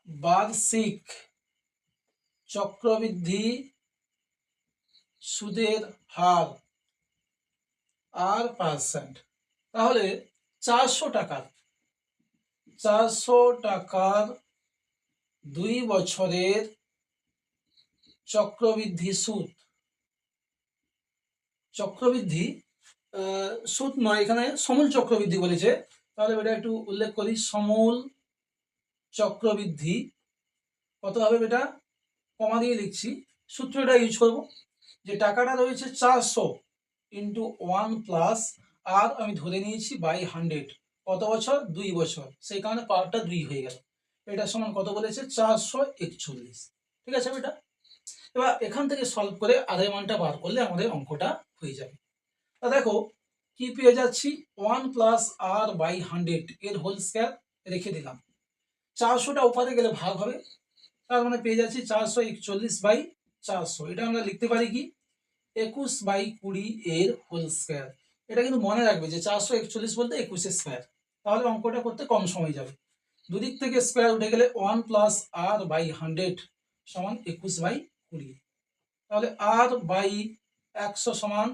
বার্ষিক চক্রবৃদ্ধি সুদের হার আর পার্সেন্ট। তাহলে 400 টাকার 2 বছরের চক্রবৃদ্ধি সুদ, চক্রবৃদ্ধি সুদ নয়, এখানে সমূল চক্রবৃদ্ধি বলেছে। তাহলে এটা একটু উল্লেখ করি, সমূল চক্রবৃদ্ধি কত হবে বেটা, কমা দিয়ে লিখছি, সূত্রটা ইউজ করব, যে টাকাটা রয়েছে 400 ইন্টু 1 প্লাস আর আমি ধরে নিয়েছি বাই 100, কত বছর, 2 বছর, সেই কারণে পাওয়ারটা 2 হয়ে গেল। এটা সমান কত বলেছে, 441। ঠিক আছে বেটা, এবার এখান থেকে সলভ করে আধা মানটা বার করলে আমাদের অঙ্কটা হয়ে যাবে। তা দেখো কি পেয়ে যাচ্ছি, 1 প্লাস আর বাই 100 এর হোল স্কয়ার রেখে দিলাম, 400টা উপরে গেলে ভাগ হবে, তার মানে পেয়ে যাচ্ছি 441/400। এটা আমরা লিখতে পারি কি 21/20 এর হোল স্কয়ার। এটা কিন্তু মনে রাখবে যে 441 বলতে 21 স্কয়ার, তাহলে অঙ্কটা করতে কম সময় যাবে। দুদিক থেকে স্কয়ার উঠে গেলে 1 প্লাস আর বাই 100 সমান 21/20। তাহলে আর বাই 100 সমান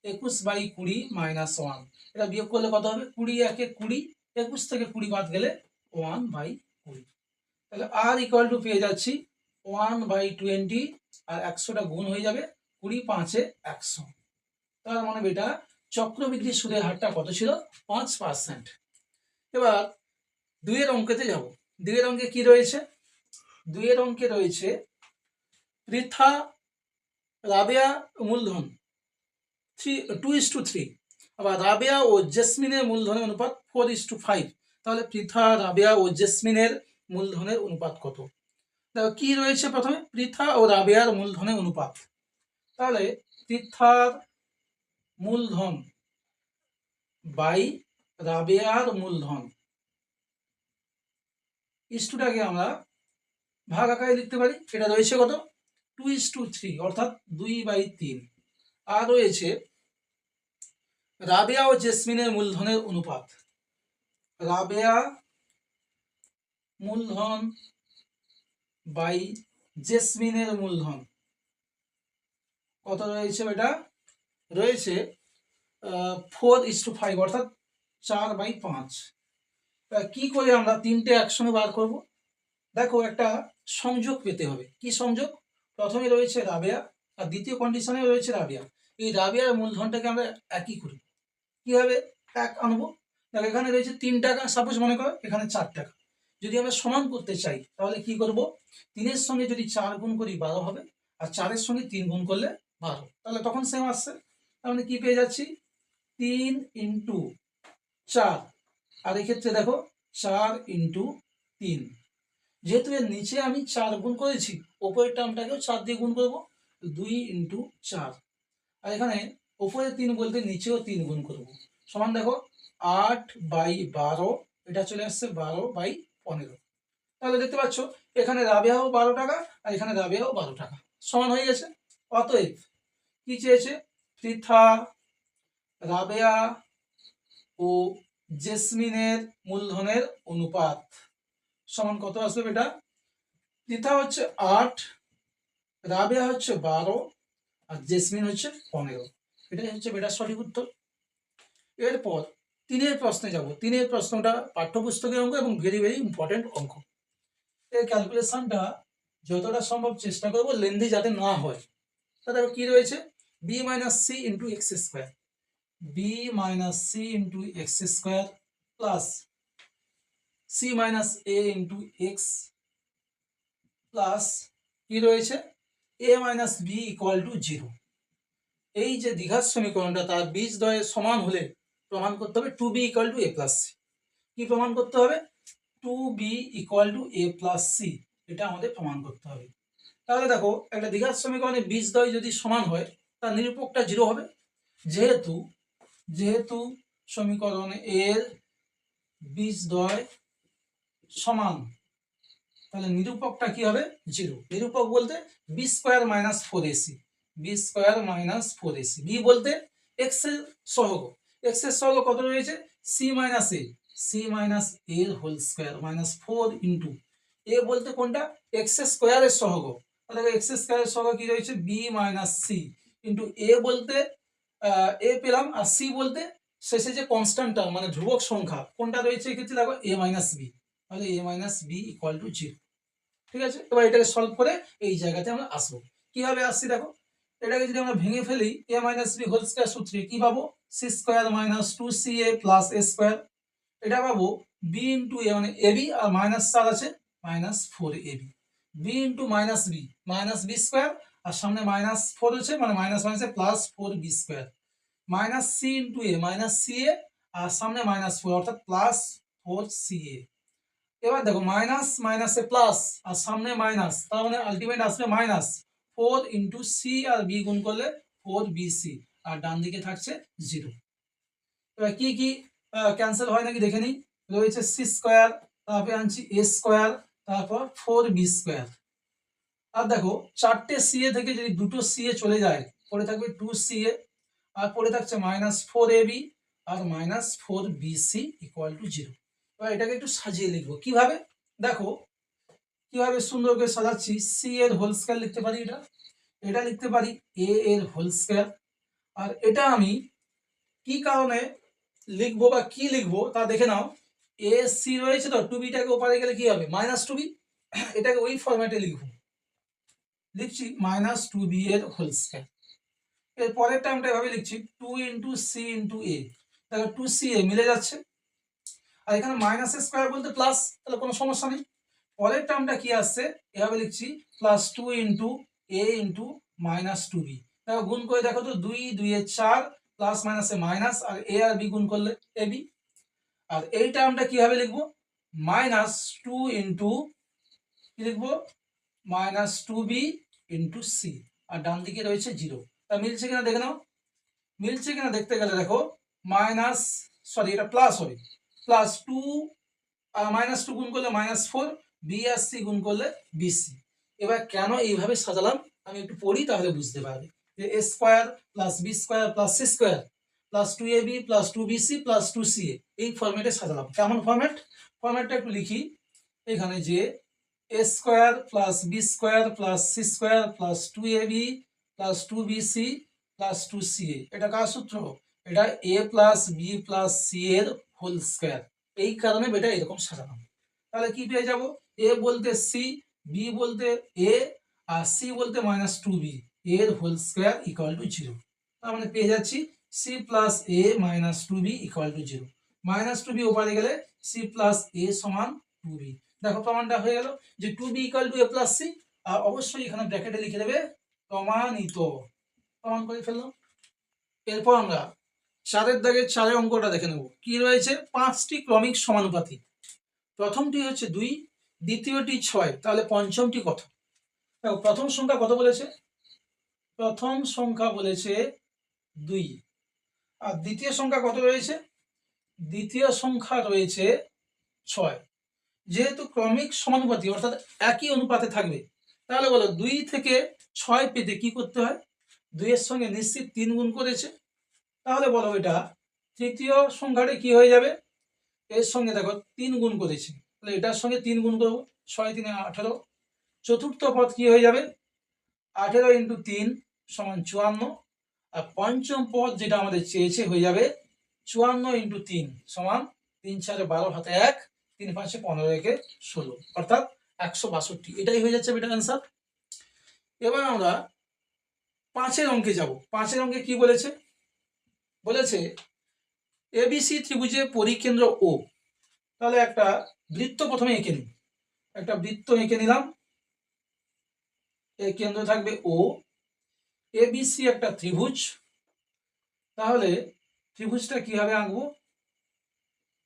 21/20 মাইনাস 1। এটা বিয়োগ করলে কত হবে, 20 একে 20, 21 থেকে 20 বাদ গেলে 1/20। তাহলে আর ইকুয়াল টু পেয়ে যাচ্ছি 1/20, আর 100টা গুণ হয়ে যাবে, 20 5 100। তার মানে বেটা চক্রবৃদ্ধি সুদের হারটা কত ছিল, 5%। এবার 2-এর অঙ্কেতে যাব। 2-এর অঙ্কে কি রয়েছে, 2-এর অঙ্কে রয়েছে পৃথা রাবেয়া মূলধন 2:3, আবার রাবেয়া ও জেসমিনের মূলধনের অনুপাত 4:5। তাহলে পৃথা, রাবেয়া ও জেসমিনের মূলধনের অনুপাত কত। দেখো কি রয়েছে, প্রথমে পৃথা ও রাবেয়ার মূলধনের অনুপাত। তাহলে পৃথার মূলধন বাই রাবেয়ার মূলধন, ইস্টুটাকে আমরা ভাগ আকারে লিখতে পারি। এটা রয়েছে কত, 2:3, অর্থাৎ 2/3। আর রয়েছে রাবেয়া ও জেসমিনের মূলধনের অনুপাত, রাবেয়া মূলধন বাই জেসমিনের মূলধন কত রয়েছে বেটা, রয়েছে 4:5, অর্থাৎ 4/5। কি করে আমরা তিনটে একসঙ্গে বার করব, দেখো একটা সংযোগ পেতে হবে। কি সংযোগ, প্রথমে রয়েছে রাবেয়া আর দ্বিতীয় কন্ডিশনে রয়েছে রাবেয়া। এই রাবেয়ার মূলধনটাকে আমরা একই করি, কিভাবে এক আনবো, দেখো এখানে রয়েছে 3 টাকা, সাপোজ মনে করো এখানে 4 টাকা। যদি আমরা সমান করতে চাই তাহলে কি করব, 3-এর সঙ্গে যদি 4 গুণ করি 12 হবে, আর 4-এর সঙ্গে 3 গুণ করলে 12, তাহলে তখন সেম আসছে। তাহলে কি পেয়ে যাচ্ছি, 3 ইন্টু 4, আর এক্ষেত্রে দেখো 4 ইন্টু 3। যেহেতু এর নিচে আমি 4 গুণ করেছি, ওপরের টার্মটাকেও 4 দিয়ে গুণ করবো, 2 ইন্টু 4, আর এখানে ওপরে 3 বলতে নিচেও 3 গুণ করবো, সমান দেখো 8/12, এটা চলে আসছে 12/15। তাহলে দেখতে পাচ্ছ এখানে রাবেয়াও 12 টাকা আর এখানে রাবেয়াও 12 টাকা, সমান হয়ে গেছে। অতএব কি চেয়েছে, পৃথা, রাবেয়া ও জেসমিনের মূলধনের অনুপাত সমান কত আসবে বেটা, পৃথা হচ্ছে 8, রাবেয়া হচ্ছে 12, আর জেসমিন হচ্ছে 15। এটাই হচ্ছে বেটার সঠিক উত্তর। এরপর 3-এর প্রশ্নে যাব। 3-এর প্রশ্নটা পাঠ্যপুস্তকের অঙ্ক এবং ভেরি ভেরি ইম্পর্টেন্ট অঙ্ক। এই ক্যালকুলেশনটা যতটা সম্ভব চেষ্টা করব লেন্দি যাতে না হয়। তাহলে কি রয়েছে, B minus C into X square, B minus C into X square plus C minus A into X plus কি রয়েছে A minus B equal to 0। এই যে দ্বিঘাত সমীকরণটা তার বীজদ্বয়ের সমান হলে প্রমাণ করতে হবে 2b equal to A plus C. কি প্রমাণ করতে হবে, 2b equal to A plus C, এটা আমাদের প্রমাণ করতে হবে। তাহলে দেখো একটা দ্বিঘাত সমীকরণে বীজদ্বয় যদি সমান হয় তার নিরূপকটা 0 হবে। যেহেতু যেহেতু সমীকরণে এর বীজদ্বয় সমান, তাহলে নিরূপকটা কি হবে 0। নিরূপক বলতে B square minus 4ac, B square minus 4ac। B বলতে এক্স এর সহগ, এক্স এর সহগ কত রয়েছে C minus A, C minus এর whole square minus 4 into A বলতে কোনটা এক্স স্কোয়ারের সহগ, তাহলে এক্স স্কোয়ারের সহগ কি রয়েছে B minus C into A বলতে এ পেলাম, আর সি বলতে শেষে যে কনস্ট্যান্ট টার্ম মানে ধ্রুবক সংখ্যা কোনটা রয়েছে এক্ষেত্রে দেখো এ মাইনাস বি, তাহলে এ মাইনাস বি ইকুয়াল টু 0। ঠিক আছে, এবার এটাকে সলভ করে এই জায়গাতে আমরা আসবো। কিভাবে আসছি দেখো, এটাকে যদি আমরা ভেঙে ফেলি A minus B whole square সূত্রে কি পাবো C square minus 2ca plus A square, এটা পাবো বি ইন্টু এ মানে এবি আর মাইনাস 4 আছে minus 4ab, B into minus B square আর সামনে মাইনাস 4 আছে মানে মাইনাস মাইনাসে plus 4b square minus C into A minus C A আর সামনে মাইনাস 4 অর্থাৎ প্লাস 4ca। এবার দেখো মাইনাস মাইনাসে প্লাস আর সামনে মাইনাস, তার মানে আলটিমেট আসবে মাইনাস 4 ইন্টু সি আর বি গুণ করলে 4bc আর ডান দিকে থাকছে 0। এবার কি কি ক্যান্সেল হয় নাকি দেখে নিই, রয়েছে সি স্কোয়ার, তারপরে আনছি এ স্কোয়ার, তারপর 4b স্কোয়ার। আর দেখো চারটে সি এ থেকে যদি দুটো সি এ চলে যায় পড়ে থাকবে 2ca আর পড়ে থাকছে মাইনাস 4ab আর মাইনাস 4bc ইকুয়াল টু 0। এবার এটাকে একটু সাজিয়ে লিখবো কিভাবে, দেখো কিভাবে সুন্দর করে সাজাচ্ছি। সি এর হোল স্কয়ার লিখতে পারি, এটা লিখতে পারি এ এর হোল স্কয়ার, আর এটা আমি কি কারণে লিখবো বা কি লিখবো তা দেখে নাও। এ সি রয়েছে তো, টু বিটাকে ওপারে গেলে কি হবে মাইনাস 2b, এটাকে ওই ফরম্যাটে লিখবো, লিখছি মাইনাস 2b এর হোল স্কয়ার। এর পরের টার্মটা এভাবে লিখছি 2 ইন্টু সি ইন্টু এ, দেখো 2ca মিলে যাচ্ছে, আর এখানে মাইনাস স্কোয়ার বলতে প্লাস, তাহলে কোনো সমস্যা নেই। পরের টার্মটা কি আসছে এভাবে লিখছি প্লাস 2 ইন্টু এ ইন্টু মাইনাস 2b, দেখো গুণ করে দেখো তো 2 2 এ 4 প্লাস মাইনাসে মাইনাস আর এ আর বি গুণ করলে এ বি। আর এই টার্মটা কিভাবে লিখবো মাইনাস 2 ইন্টু কি লিখবো মাইনাস 2b ইন্টু সি আর ডান দিকে রয়েছে 0। তা মিলছে কিনা দেখে নাও, মিলছে কিনা দেখতে গেলে দেখো মাইনাস সরি এটা প্লাস হবে, প্লাস 2 মাইনাস 2 গুণ করলে মাইনাস 4, বি আর সি গুণ করলে বিসি। এবার কেন এইভাবে সাজালাম আমি একটু পড়ি তাহলে বুঝতে পারবে, যে A square plus B square plus C square plus 2ab plus 2bc plus 2ca এই ফরম্যাটে সাজালাম। কেমন ফরম্যাট, ফরম্যাটটা একটু লিখি এখানে, যে A square plus B square plus C square plus 2ab plus 2bc plus 2ca, এটা কার সূত্র, এটা A plus B plus C এর হোল স্কোয়ার, এই কারণে এটা এরকম সাজানো। তাহলে কি পেয়ে যাব এ বলতে সি, বি বলতে এ আর সি বলতে মাইনাস 2b এর হোল স্কোয়ার ইকুয়াল টু 0। তার মানে পেয়ে যাচ্ছি C plus A minus 2b equal to 0, minus 2b ওপারে গেলে সি প্লাস এ সমান 2b। দেখো প্রমাণটা হয়ে গেল যে 2b equal to A plus C, আর অবশ্যই এখানে ব্র্যাকেটে লিখে দেবে প্রমাণিত, প্রমাণ করে ফেললাম। এরপর আমরা 4-এর দাগের 4-এর অঙ্কটা দেখে নেব। কি রয়েছে 5টি ক্রমিক সমানুপাতি, প্রথমটি হচ্ছে 2, দ্বিতীয়টি 6, তাহলে পঞ্চমটি কত। দেখো প্রথম সংখ্যা কত বলেছে, প্রথম সংখ্যা বলেছে 2 আর দ্বিতীয় সংখ্যা কত রয়েছে, দ্বিতীয় সংখ্যা রয়েছে 6। যেহেতু ক্রমিক সমানুপাতি অর্থাৎ একই অনুপাতে থাকবে, তাহলে বলো 2 থেকে 6 পেতে কি করতে হয়, 2 এর সঙ্গে নিশ্চিত 3 গুণ করেছে, তাহলে বলো এটা তৃতীয় সংখ্যাটা কি হয়ে যাবে, এর সঙ্গে দেখো 3 গুণ করেছে, তাহলে এটার সঙ্গে 3 গুণ করবো 6 3 18। চতুর্থ পদ কি হয়ে যাবে 18 ইন্টু 3 সমান 54, আর পঞ্চম পদ যেটা আমাদের চেয়েছে হয়ে যাবে 54 × 3 সমান 3 4 12 হাতে 1 3 5 15 একে 16 অর্থাৎ 162। এটাই হয়ে যাচ্ছে বেটার অ্যান্সার। এবার আমরা 5-এর অঙ্কে যাব। 5-এর অঙ্কে কি বলেছে? বলেছে এবিসি ত্রিভুজে পরিকেন্দ্র ও। তাহলে একটা বৃত্ত প্রথমে এঁকে নিই। একটা বৃত্ত এঁকে নিলাম, এর কেন্দ্র থাকবে ও। এবিসি একটা ত্রিভুজ। তাহলে ত্রিভুজটা কিভাবে আঁকবো?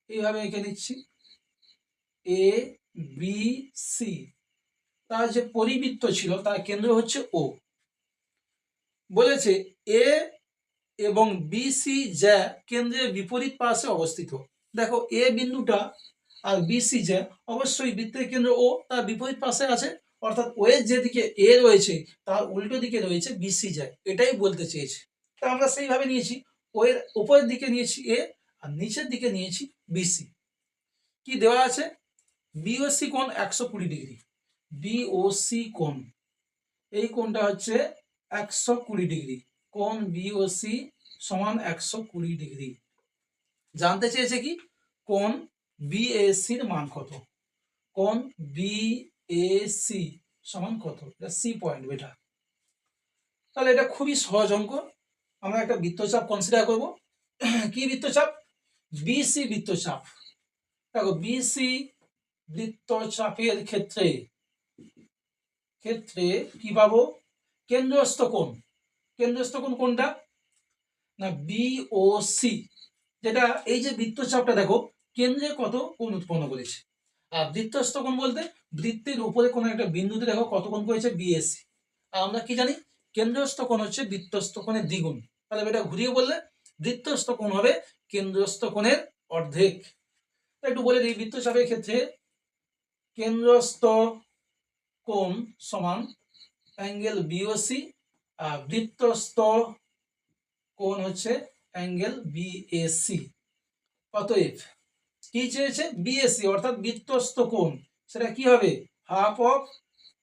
এইভাবে এঁকে নিচ্ছি, এ বি সি। তার যে পরিবৃত্ত ছিল তার কেন্দ্র হচ্ছে ও। বলেছে এ এবং বিসি যা কেন্দ্রের বিপরীত পাশে অবস্থিত। দেখো এ বিন্দুটা আর বিসি যা অবশ্যই বৃত্তের কেন্দ্র ও তার বিপরীত পাশে আছে, অর্থাৎ ও এর যেদিকে এ রয়েছে তার উল্টো দিকে রয়েছে বিসি যা, এটাই বলতে চেয়েছে। তা আমরা সেইভাবে নিয়েছি, ও এর উপরের দিকে নিয়েছি এ আর নিচের দিকে নিয়েছি বিসি। কি দেওয়া আছে? বিওসি কোণ 120 ডিগ্রি। বিওসি কোণ, এই কোণটা হচ্ছে 120 ডিগ্রি। কোণ বিওসি সমান 120 ডিগ্রি। জানতে চেয়েছে কি কোণ বিএসির মান কত। কোণ বিএসি সমান কত, এটা সি পয়েন্ট বেটা। তাহলে এটা খুবই সহজ অঙ্ক। আমরা একটা বৃত্তচাপ কনসিডার করব। কি বৃত্তচাপ? বিসি বৃত্তচাপ। দেখো বিসি বৃত্তচাপের ক্ষেত্রে কি পাবো? কেন্দ্রস্থ কোণ। কেন্দ্রস্থ কোণ কোনটা? না বিওসি, যেটা এই যে বৃত্তচাপটা দেখো কেন্দ্রে কত কোণ উৎপন্ন করেছে। আর বৃত্তস্থ কোণ বলতে বৃত্তের উপরে কোনো একটা বিন্দুতে দেখো কত কোণ করেছে বিএসি। আর আমরা কি জানি? কেন্দ্রস্থ কোণ হচ্ছে বৃত্তস্থ কোণের দ্বিগুণ। তাহলে এটা ঘুরিয়ে বললে বৃত্তস্থ কোণ হবে কেন্দ্রস্থ কোণের অর্ধেক। একটু বলে দিই, বৃত্তচাপের ক্ষেত্রে কেন্দ্রস্থ কোণ সমান অ্যাঙ্গেল বিওসি আর বৃত্তস্থ কোণ হচ্ছে অ্যাঙ্গেল বিএসি। অতএব কি চেয়েছে? বিএসি অর্থাৎ বৃত্তস্থ কোণ, সেটা কি হবে? হাফ অফ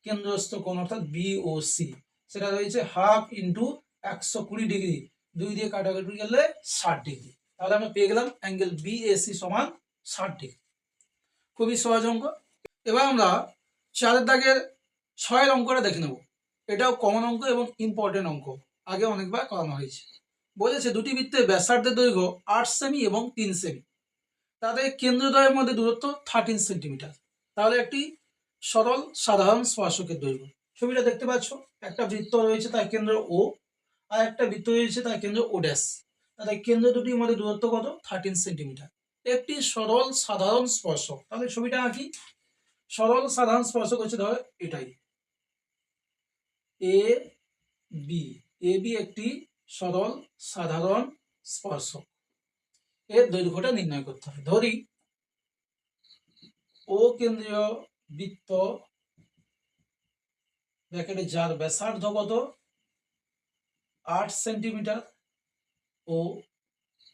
কেন্দ্রস্থ কোণ অর্থাৎ বিওসি, সেটা রয়েছে হাফ ইন্টু 120 ডিগ্রি, 2 দিয়ে কাটাকাটি গেলে 60 ডিগ্রি। তাহলে আমরা পেয়ে গেলাম অ্যাঙ্গেল বিএসি সমান 60 ডিগ্রি। খুবই সহজ অঙ্ক। এবার আমরা 4 দাগের 6 অঙ্কটা দেখে নেব। এটাও কমন অঙ্ক এবং ইম্পর্টেন্ট অঙ্ক, আগে অনেকবার করানো হয়েছে। বলেছে দুটি বৃত্তের ব্যাসার্ধের দৈর্ঘ্য 8 সেমি এবং 3 সেমি, তাদের কেন্দ্রদ্বয়ের মধ্যে দূরত্ব 13 সেন্টিমিটার। তাহলে একটি সরল সাধারণ স্পর্শকের দৈর্ঘ্য। ছবিটা দেখতে পাচ্ছ, একটা বৃত্ত রয়েছে তার কেন্দ্র ও, আর একটা বৃত্ত রয়েছে তার কেন্দ্র ও ড্যাশ। তাদের কেন্দ্র দুটির মধ্যে দূরত্ব কত? 13 সেন্টিমিটার। একটি সরল সাধারণ স্পর্শক। তাহলে ছবিটা আঁকি। সরল সাধারণ স্পর্শক হচ্ছে ধরো এটাই এ বি। এ বি একটি সরল সাধারণ স্পর্শক। এর দৈর্ঘ্যটা নির্ণয় করতে হবে। ধরি ও কেন্দ্রীয় বৃত্ত ব্র্যাকেটে যার ব্যাসার্ধ কত? 8 সেন্টিমিটার ও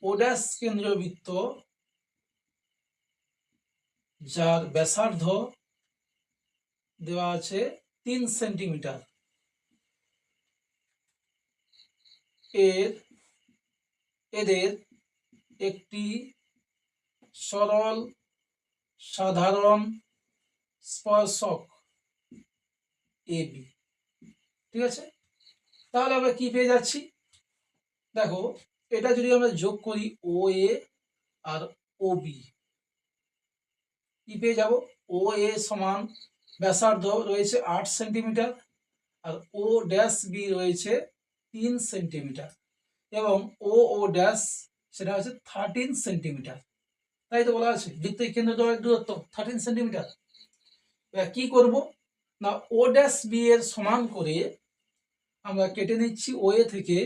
ও ড্যাশ কেন্দ্রীয় বৃত্ত যার ব্যাসার্ধ দেওয়া আছে 3 সেন্টিমিটার। এদের একটি সরল সাধারণ স্পর্শক এবি। ঠিক আছে, তাহলে আমরা কি পেয়ে যাচ্ছি? দেখো এটা যদি আমরা যোগ করি ও এ আর ও বি, কি পেয়ে যাব? ও এ সমান ব্যাসার্ধ রয়েছে 8 সেন্টিমিটার আর ও ড্যাশ বি রয়েছে 3 সেন্টিমিটার এবং ও ড্যাশ সেটা হচ্ছে 13 সেন্টিমিটার। তাই তো বলা আছে বৃত্তের কেন্দ্র দূরত্ব 13 সেন্টিমিটার। এবার কি করব না, ও ড্যাশ বি এর সমান করে আমরা কেটে নিচ্ছি ও এ থেকে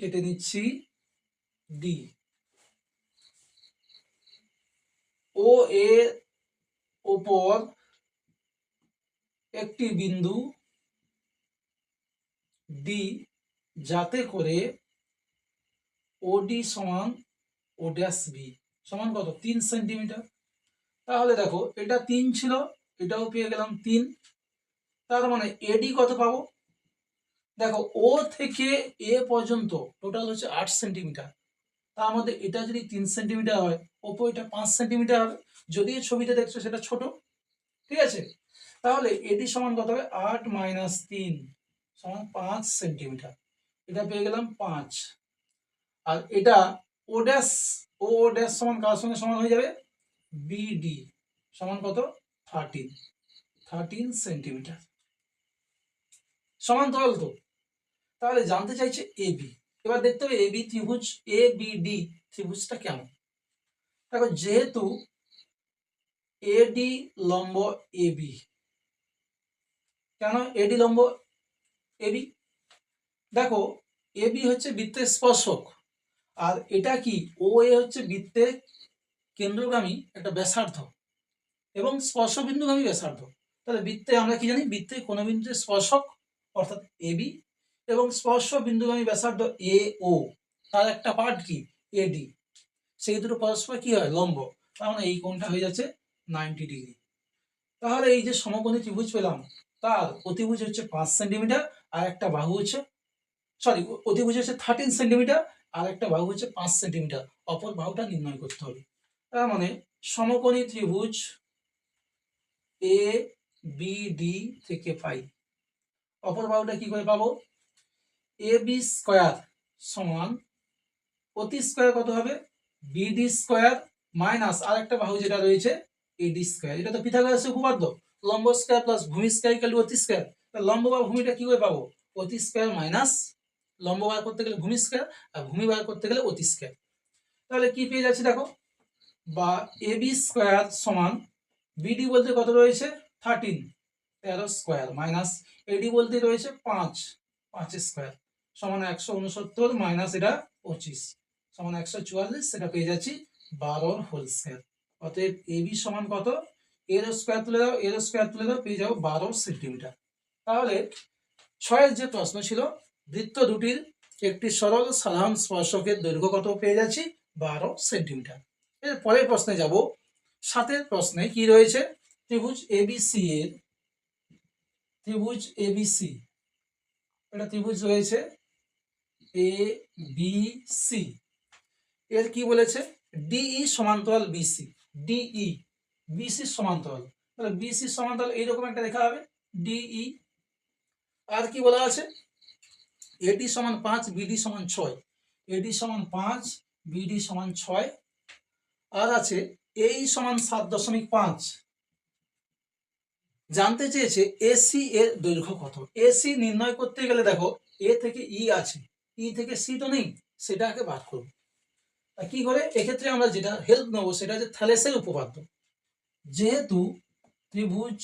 কেটে নিচ্ছি ডি। ও এর ওপর একটি বিন্দু ডি, যাতে করে ওডি সমান ও ড্যাশ বি সমান কত? 3 সেন্টিমিটার। তাহলে দেখো এটা 3 ছিল, এটাও পেয়ে গেলাম 3। তার মানে এডি কত পাবো? দেখো ও থেকে এ পর্যন্ত টোটাল হচ্ছে 8 সেন্টিমিটার। তার মধ্যে এটা যদি 3 সেন্টিমিটার হয়, ওপো এটা 5 সেন্টিমিটার হবে। যদি ছবিতে দেখছো সেটা ছোট, ঠিক আছে। তাহলে এটি সমান কত হবে? 8 - 3 সমান 5 সেন্টিমিটার। এটা পেয়ে গেলাম 5। আর এটা ও ড্যাশ, ও ড্যাশ সমান কার সঙ্গে সমান হয়ে যাবে? বিডি সমান কত? 13 সেন্টিমিটার। সমান্তরাল তো, তাহলে জানতে চাইছে এবি। এবার দেখতে হবে এবি ত্রিভুজ, এ বি ডি ত্রিভুজটা কেমন। দেখো যেহেতু এডি লম্ব এবি, কেন এডি লম্ব এবি? দেখো এবি হচ্ছে বৃত্তের স্পর্শক, আর এটা কি ও এ হচ্ছে বৃত্তের কেন্দ্রগামী একটা ব্যাসার্ধ এবং স্পর্শবিন্দুগামী ব্যাসার্ধ। তাহলে বৃত্তে আমরা কি জানি? বৃত্তে কোনো বিন্দুতে স্পর্শক অর্থাৎ এবি এবং স্পর্শ বিন্দুগামী ব্যাসার্ধ এ ও, তার একটা পার্ট কি? এডি। সেই দুটো পরস্পর কি হয়? লম্ব। তার মানে এই কোণটা হয়ে যাচ্ছে 90 ডিগ্রি। তাহলে এই যে সমকোণী ত্রিভুজ পেলাম, তার অতিভুজ হচ্ছে 5 সেন্টিমিটার, আর একটা বাহু হচ্ছে, সরি, অতিভুজ হচ্ছে 13 সেন্টিমিটার, আর একটা বাহু হচ্ছে 5 সেন্টিমিটার। অপর বাহুটা নির্ণয় করতে হবে। তার মানে সমকোণী ত্রিভুজ এ বি ডি থেকে পাই অপর বাহুটা কি করে পাবো? এ বি স্কোয়ার সমান অতি স্কোয়ার কত হবে? বিডি স্কোয়ার মাইনাস আর একটা বাহু যেটা রয়েছে এডি স্কোয়ার। এটা তো পিথাগোরাসের উপপাদ্য, লম্ব স্কোয়ার প্লাস ভূমি স্কোয়ার ইকুয়াল টু অতি স্কোয়ার। লম্ব বা ভূমিটা কি করে পাবো? অতি স্কোয়ার মাইনাস লম্ব বার করতে গেলে ভূমি স্কোয়ার, আর ভূমি বার করতে গেলে অতি স্কোয়ার। তাহলে কি পেয়ে যাচ্ছি দেখো, বা এ বি স্কোয়ার সমান বিডি বলতে কত রয়েছে? 13 স্কোয়ার মাইনাস এডি বলতে রয়েছে 5 স্কোয়ার সমান 169 মাইনাস এটা 25 সমান 144। সেটা পেয়ে যাচ্ছি 12 হোল স্কোয়ার। অতএব এবি সমান কত? এর স্কোয়ার তুলে দাও, এর স্কোয়ার তুলে দাও, পেয়ে যাবো 12 সেন্টিমিটার। তাহলে 6 যে প্রশ্ন ছিল, বৃত্ত দুটির একটি সরল সাধারণ স্পর্শকের দৈর্ঘ্য কত পেয়ে যাচ্ছি? 12 সেন্টিমিটার। এর পরের প্রশ্নে যাব। 7 প্রশ্নে কি রয়েছে? ত্রিভুজ এবিসি এর, ত্রিভুজ এবিসি, এটা ত্রিভুজ রয়েছে এ বি সি, এর কি বলেছে? ডিই সমান্তরাল বিসি, ডিই বিসি সমান্তরাল। তাহলে বিসি সমান্তরাল এইরকম একটা রেখা হবে ডিই। আর কি বলা আছে? এডি সমান 5, বিডি সমান 6, এডি সমান 5, বিডি সমান 6। আর আছে এই সমান 7.5। জানতে চেয়েছে এসি এর দৈর্ঘ্য কত। এসি নির্ণয় করতে গেলে দেখো এ থেকে ই আছে, ই থেকে সি তো নেই, সেটাকে বার করবো। কি করে? এক্ষেত্রে আমরা যেটা হেল্প নেবো সেটা হচ্ছে থ্যালেসের উপপাদ্য। যেহেতু ত্রিভুজ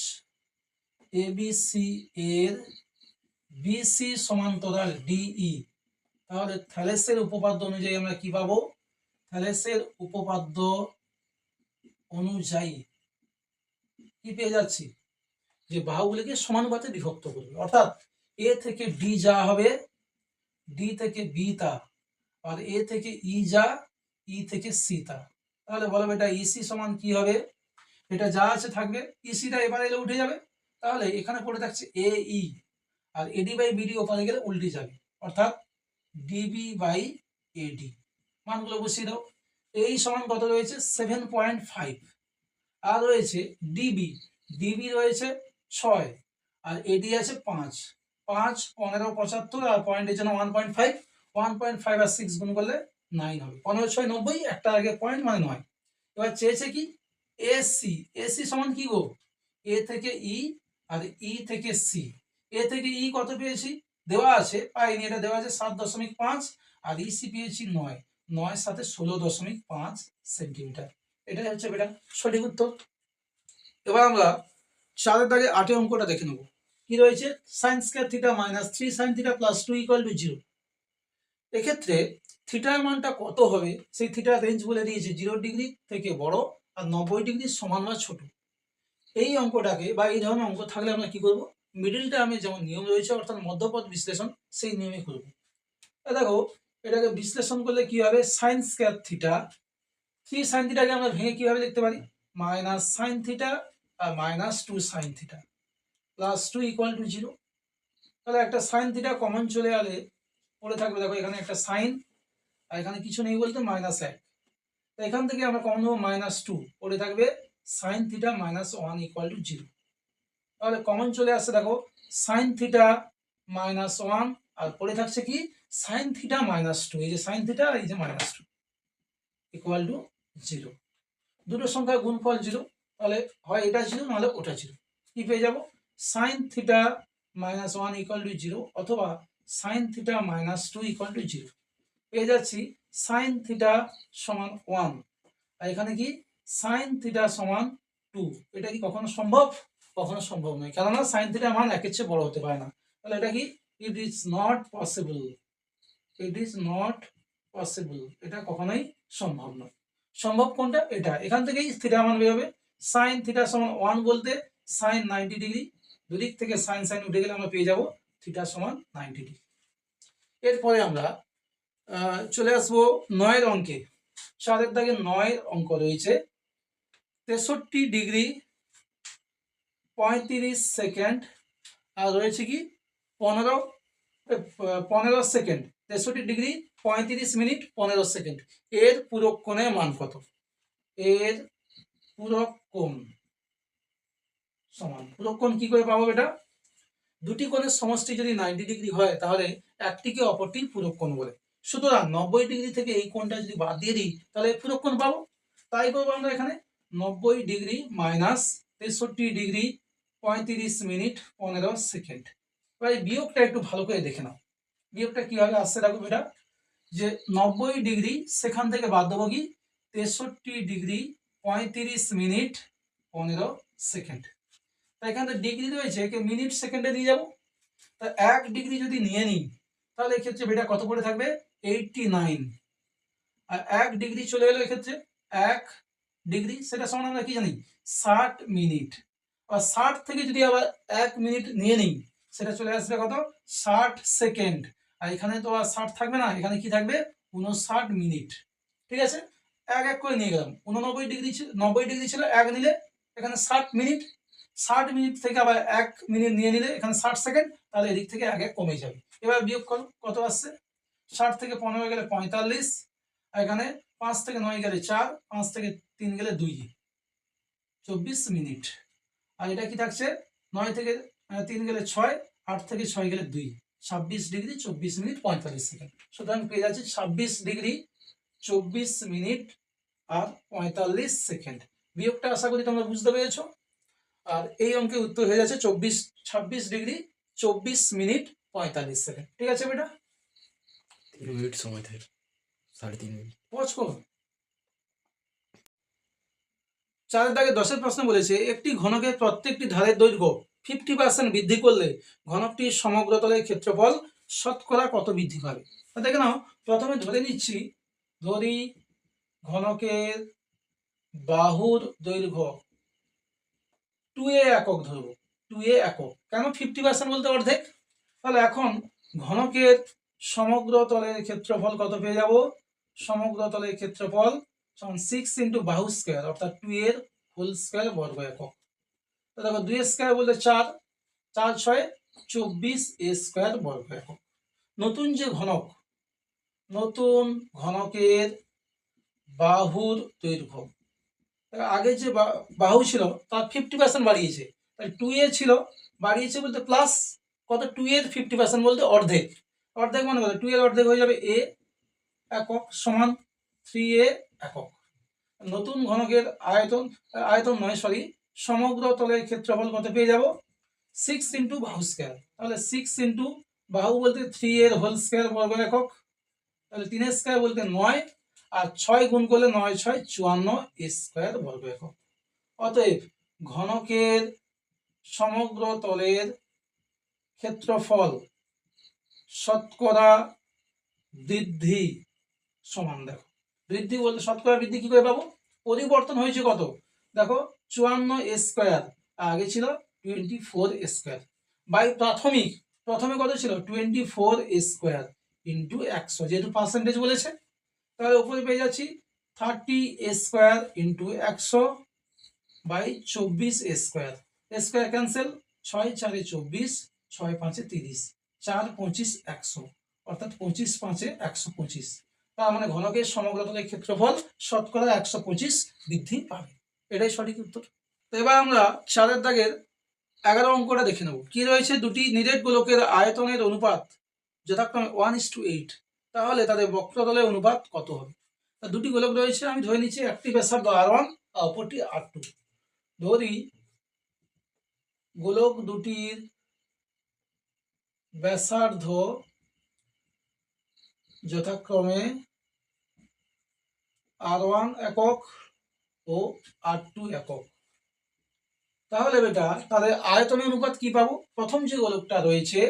এবিসি এর বিসি সমান্তরাল ডিই, তাহলে থ্যালেসের উপপাদ্য অনুযায়ী আমরা কি পাবো? থ্যালেসের উপপাদ্য অনুযায়ী কি পেয়ে যাচ্ছি? যে বাহুগুলিকে সমানুপাতে বিভক্ত করবে, অর্থাৎ এ থেকে ডি যা হবে, ডি থেকে বি তা, আর এ থেকে ই যা, ই থেকে সি তা। তাহলে বলো এটা ইসি সমান কি হবে? এটা যা আছে থাকবে, ইসিটা এবারে এলে উঠে যাবে, তাহলে এখানে পড়ে থাকছে এ ই, আর এডি বাই বিডি ওপারে গেলে উল্টে যাবে, অর্থাৎ ডিবি বাই এডি। মানগুলো বসিয়ে দাও। এই সমান কত রয়েছে? 7.5। আর রয়েছে ডিবি, ডিবি রয়েছে 6, আর এডি আছে 5। 5, 15, 75, আর পয়েন্টের জন্য 1.5, 1.5 আর 6 গুণ করলে 9 হবে। 15, 6, 90, একটা আগে পয়েন্ট মানে 9। এবার চেয়েছে কি? এসি, এসি সমান কি গো? এ থেকে ই আর ই থেকে সি। এ থেকে ই কত পেয়েছি? দেওয়া আছে, পাইনি, এটা দেওয়া আছে 7.5, আর ইসি পেয়েছি 9, 9 সাথে 16.5 সেন্টিমিটার। এটাই হচ্ছে বেটা সঠিক উত্তর। এবার আমরা 4 দাগে 8 অঙ্কটা দেখে নেব। কি রয়েছে? Sign square theta minus 3 sign theta plus 2 equal to 0। এক্ষেত্রে থিটার মানটা কত হবে? সেই থিটার রেঞ্জ বলে দিয়েছে 0 ডিগ্রি থেকে বড় আর 90 ডিগ্রি সমান বা ছোট। এই অঙ্কটাকে বা এই ধরনের অঙ্ক থাকলে আমরা কি করব? মিডিল টার্মে যেমন নিয়ম রয়েছে অর্থাৎ মধ্যপদ বিশ্লেষণ, সেই নিয়মে করব। দেখো এটাকে বিশ্লেষণ করলে কি হবে? সাইন স্কয়ার থিটা, 3 সাইন থিটাকে আমরা ভেঙে কিভাবে লিখতে পারি? মাইনাস সাইন থিটা আর minus 2 sine theta plus 2 equal to 0। তাহলে একটা সাইন থিটা কমন চলে এলে পড়ে থাকবে, দেখো এখানে একটা সাইন আর এখানে কিছু নেই বলতে -1। তো এখান থেকে আমরা কমন নেবো -2, পড়ে থাকবে সাইন থিটা -1 ইকুয়াল টু 0। তাহলে কমন চলে আসছে দেখো সাইন থিটা -1 আর পড়ে থাকছে কি সাইন থিটা -2, এই যে সাইন থিটা এই যে -2 ইকুয়াল টু 0। দুটো সংখ্যার গুণফল 0, তাহলে হয় এটা 0 নাহলে ওটা 0। কি পেয়ে যাব সাইন থিটা -1 ইকুয়াল টু 0 অথবা সাইন থিটা -2 ইকুয়াল টু 0। পেয়ে যাচ্ছি সাইন থিটা সমান 1 আর এখানে কি সাইন থিটা সমান 2। এটা কি কখনো সম্ভব? কখনো সম্ভব নয়, কেননা সাইন থিটা মান 1-এর চেয়ে বড় হতে পারে না। তাহলে এটা কি it is not possible, it is not possible, এটা কখনোই সম্ভব নয়। সম্ভব কোনটা? এটা। এখান থেকেই থিটা মান বেরোবে। সাইন থিটা সমান 1 বলতে সাইন 90 ডিগ্রি, দুদিক থেকে সাইন সাইন উঠে গেলে আমরা পেয়ে যাব থিটা সমান 90 ডিগ্রি। এরপরে আমরা চলে আসবো 9 অঙ্কে। 4 দাগে 9 অঙ্ক রয়েছে। 63 ডিগ্রি 35 সেকেন্ড আর রয়েছে কি 15 সেকেন্ড। 63 degree 35 minute 15 second. এর পূরক কোণের মান কত? এর পূরক কোণ সমান, পূরক কোণ কি করে পাবো এটা? দুটি কোণের সমষ্টি যদি 90 ডিগ্রি হয় তাহলে একটিকে অপরটির পূরক কোণ বলে। সুতরাং 90 ডিগ্রি থেকে এই কোণটা যদি বাদ দিয়ে দিই তাহলে পূরক কোণ পাবো। তাই করবো আমরা এখানে 90 degree minus 63 degree 35 minute 15 second. এবার এই বিয়োগটা একটু ভালো করে দেখে নাও। বিয়োগটা কিভাবে আসছে দেখো এটা, যে 90 ডিগ্রি সেখান থেকে বাদ দেবো কি 63 ডিগ্রি 35 মিনিট 15 সেকেন্ড। তা এখানে ডিগ্রি রয়েছে, একে মিনিট সেকেন্ডে দিয়ে যাবো। তা 1 ডিগ্রি যদি নিয়ে নিই তাহলে এক্ষেত্রে এটা কত করে থাকবে 89। আর 1 ডিগ্রি চলে এলো এক্ষেত্রে 1 ডিগ্রি, সেটা সমান আমরা কি জানি 60 মিনিট। আর 60 থেকে যদি আবার 1 মিনিট নিয়ে নিই সেটা চলে আসবে কত 60 সেকেন্ড। আর এখানে তো আর 60 থাকবে না, এখানে কি থাকবে 59 মিনিট। ঠিক আছে, এক এক করে নিয়ে গেলাম। 89 ডিগ্রি ছিল, 90 ডিগ্রি ছিল, 1 নিলে এখানে 60 মিনিট। 60 মিনিট থেকে আবার 1 মিনিট নিয়ে নিলে এখানে 60 সেকেন্ড, তাহলে এদিক থেকে 1 1 কমে যাবে। এবার বিয়োগ করো কত আসছে, 60 থেকে 15 গেলে 45, আর এখানে 5 থেকে 9 গেলে 4, 5 থেকে 3 গেলে 2, 24 মিনিট। আর এটা কি থাকছে 9 থেকে 3 গেলে 6, 8 থেকে 6 গেলে 2, 26 ডিগ্রি 24 মিনিট 45 সেকেন্ড। সুতরাং পেয়ে যাচ্ছে 26 ডিগ্রি 24 মিনিট আর 45 সেকেন্ড। বিয়োগটা আশা করি তোমরা বুঝতে পেরেছো। আর এই অঙ্কের উত্তর হয়ে যাচ্ছে 26 ডিগ্রি 24 মিনিট 45 সেকেন্ড। ঠিক আছে বেটা, 3 মিনিট সময় থাকে, 3.5 মিনিট। পজ করো। 4 দাগে 10 প্রশ্ন বলেছে একটি ঘনকের প্রত্যেকটি ধারের দৈর্ঘ্য 50% বৃদ্ধি করলে ঘনকটির সমগ্র তলের ক্ষেত্রফল শতকরা কত বৃদ্ধি পাবে। দেখে নাও, প্রথমে ধরে নিচ্ছি, ধরি ঘনকের বাহুর দৈর্ঘ্য 2a একক ধরবো, 2a একক। কেন 50% বলতে অর্ধেক? তাহলে এখন ঘনকের সমগ্র তলের ক্ষেত্রফল কত পেয়ে যাব? সমগ্র তলের ক্ষেত্রফল সমান 6 ইন্টু বাহু স্কোয়ার, অর্থাৎ 2 এর হোল স্কোয়ার বর্গ একক। তো দেখো 2 স্কোয়ার বলতে 4, 4 6 24 এ স্কোয়ার বর্গ একক। নতুন যে ঘনক, নতুন ঘনকের বাহুর দৈর্ঘ্য, আগে যে বাহু ছিল তার 50% বাড়িয়েছে, তাই 2a ছিল, বাড়িয়েছে বলতে প্লাস কত 2 এর 50% বলতে অর্ধেক। অর্ধেক মানে কত 2 এর অর্ধেক হয়ে যাবে a একক সমান 3a একক। নতুন ঘনকের আয়তন নয় সরি সমগ্র তলের ক্ষেত্রফল কত পেয়ে যাব 6 ইন্টু বাহু স্কোয়ার। তাহলে 6 ইন্টু বাহু বলতে 3 এর হোল স্কোয়ার বর্গ একক, তাহলে 3 স্কোয়ার বলতে 9, আর 6 গুণ করলে 9 6 54 স্কোয়ার বর্গ একক। অতএব ঘনকের সমগ্র তলের ক্ষেত্রফল শতকরা বৃদ্ধি সমান, দেখো বৃদ্ধি বলতে শতকরা বৃদ্ধি কি করে পাবো, পরিবর্তন হয়েছে কত দেখো 54 স্কোয়ার, আগে ছিল 24 স্কোয়ার বাই প্রাথমিক, প্রথমে কত ছিল 24 স্কোয়ার ইন্টু 100, যেহেতু পার্সেন্টেজ বলেছে তাহলে উপরে পেয়ে যাচ্ছি 30 square into 100 by 24 square. Square cancel, 6 4 24, 6 5 30, 4 25 100, অর্থাৎ 25 5 125। তার মানে ঘনকের সমগ্র তলের ক্ষেত্রফল শতকরা 125 বৃদ্ধি পাবে। এটাই সঠিক উত্তর। তো এবার আমরা 4 দাগের 11 অঙ্কটা দেখে নেব। কি রয়েছে, দুটি নিরেট গোলকের আয়তনের অনুপাত যথাক্রমে 1:8, তাহলে তাদের বক্রতলের অনুপাত কত হবে? তা দুটি গোলক রয়েছে, আমি ধরে নিচ্ছি একটি ব্যাসার্ধ R1 আর অপরটি R2। ধরি গোলক দুটির ব্যাসার্ধ যথাক্রমে R1 একক ও R2 একক। তাহলে বেটা তাদের আয়তনের অনুপাত কি পাবো? প্রথম যে গোলকটা রয়েছে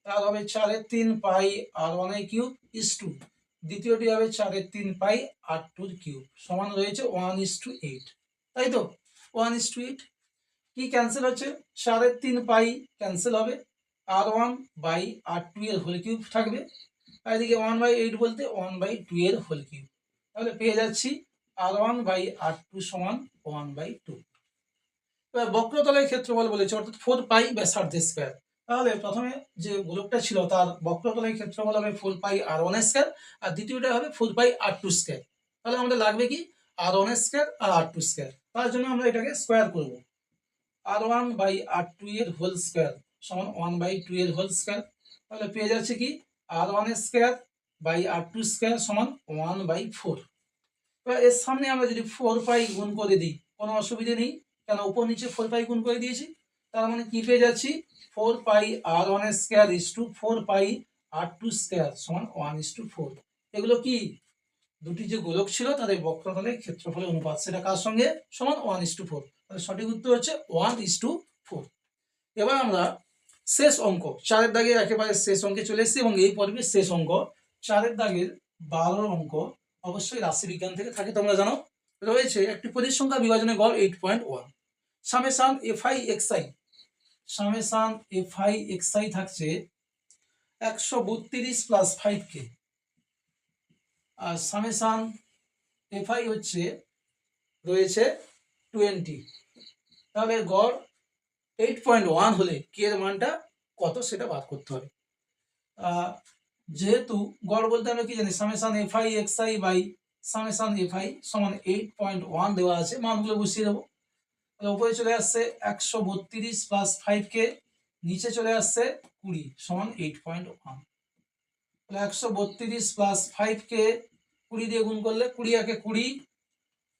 তার হবে 4/3 পাই R1 ইস্টু, দ্বিতীয়টি হবে 4/3 পাই R2 সমান রয়েছে 1:8, তাই তো? 1:8 কি ক্যান্সেল হচ্ছে? 3.5 পাই ক্যান্সেল হবে, R1 বাই R2 এর হোল কিউব থাকবে, আর এদিকে 1/8 বলতে 1/2 এর হোল কিউব। তাহলে পেয়ে যাচ্ছি R1 বাই R2 সমান 1/2। এবার বক্রতলের ক্ষেত্রফল বলেছে, অর্থাৎ 4 পাই ব্যাসার্ধের স্কয়ার। তাহলে প্রথমে যে গোলকটা ছিল তার বক্রতলের ক্ষেত্রফল হবে 4 পাই R1 স্কয়ার, আর দ্বিতীয়টা হবে 4 পাই R2 স্কয়ার। তাহলে আমাদের লাগবে কি? R1 স্কয়ার আর R2 স্কয়ার। তার জন্য আমরা এটাকে স্কয়ার করব। R1 বাই R2 এর হোল স্কয়ার সমান 1/2 এর হোল স্কয়ার। তাহলে পেয়ে যাচ্ছে কি? R1 square by R2 square সমান 1/4। এবার এর সামনে আমরা যদি 4 পাই গুণ করে দিই কোনো অসুবিধে নেই, কেন উপর নিচে 4 পাই গুণ করে দিয়েছি। তার মানে কি পেয়ে যাচ্ছি? 4 পাই R1 square is to 4 pi R2 square সমান 1:4। এগুলো কি? দুটি যে গোলক ছিল তাদের বক্রতলের ক্ষেত্রফলের অনুপাত, সেটা কার সঙ্গে সমান? 1:4। তাহলে সঠিক উত্তর হচ্ছে 1:4। এবার আমরা শেষ অঙ্ক 4 দাগের একেবারে শেষ অঙ্কে চলে এসেছি, এবং এই পর্বের শেষ অঙ্ক 4 দাগের 12 অঙ্ক অবশ্যই রাশিবিজ্ঞান থেকে থাকে, তোমরা জানো। রয়েছে একটি পরিসংখ্যা বিভাজনের গড় 8.1, summation fi xi, summation fi xi থাকছে 132 প্লাস 5k, আর সামেশন fi হচ্ছে রয়েছে 20। তাহলে গড় 8.1 হলে k এর মানটা কত সেটা বার করতে হবে। যেহেতু গড় বলতে আমরা কি জানি? Summation fi xi by summation fi সমান 8.1 দেওয়া আছে, মানগুলো বসিয়ে দেবো। উপরে চলে আসছে 132 প্লাস 5k, নিচে চলে আসছে 20 সমান 8.1। তাহলে 132 প্লাস 5k 20 দিয়ে গুণ করলে 20 একে 20,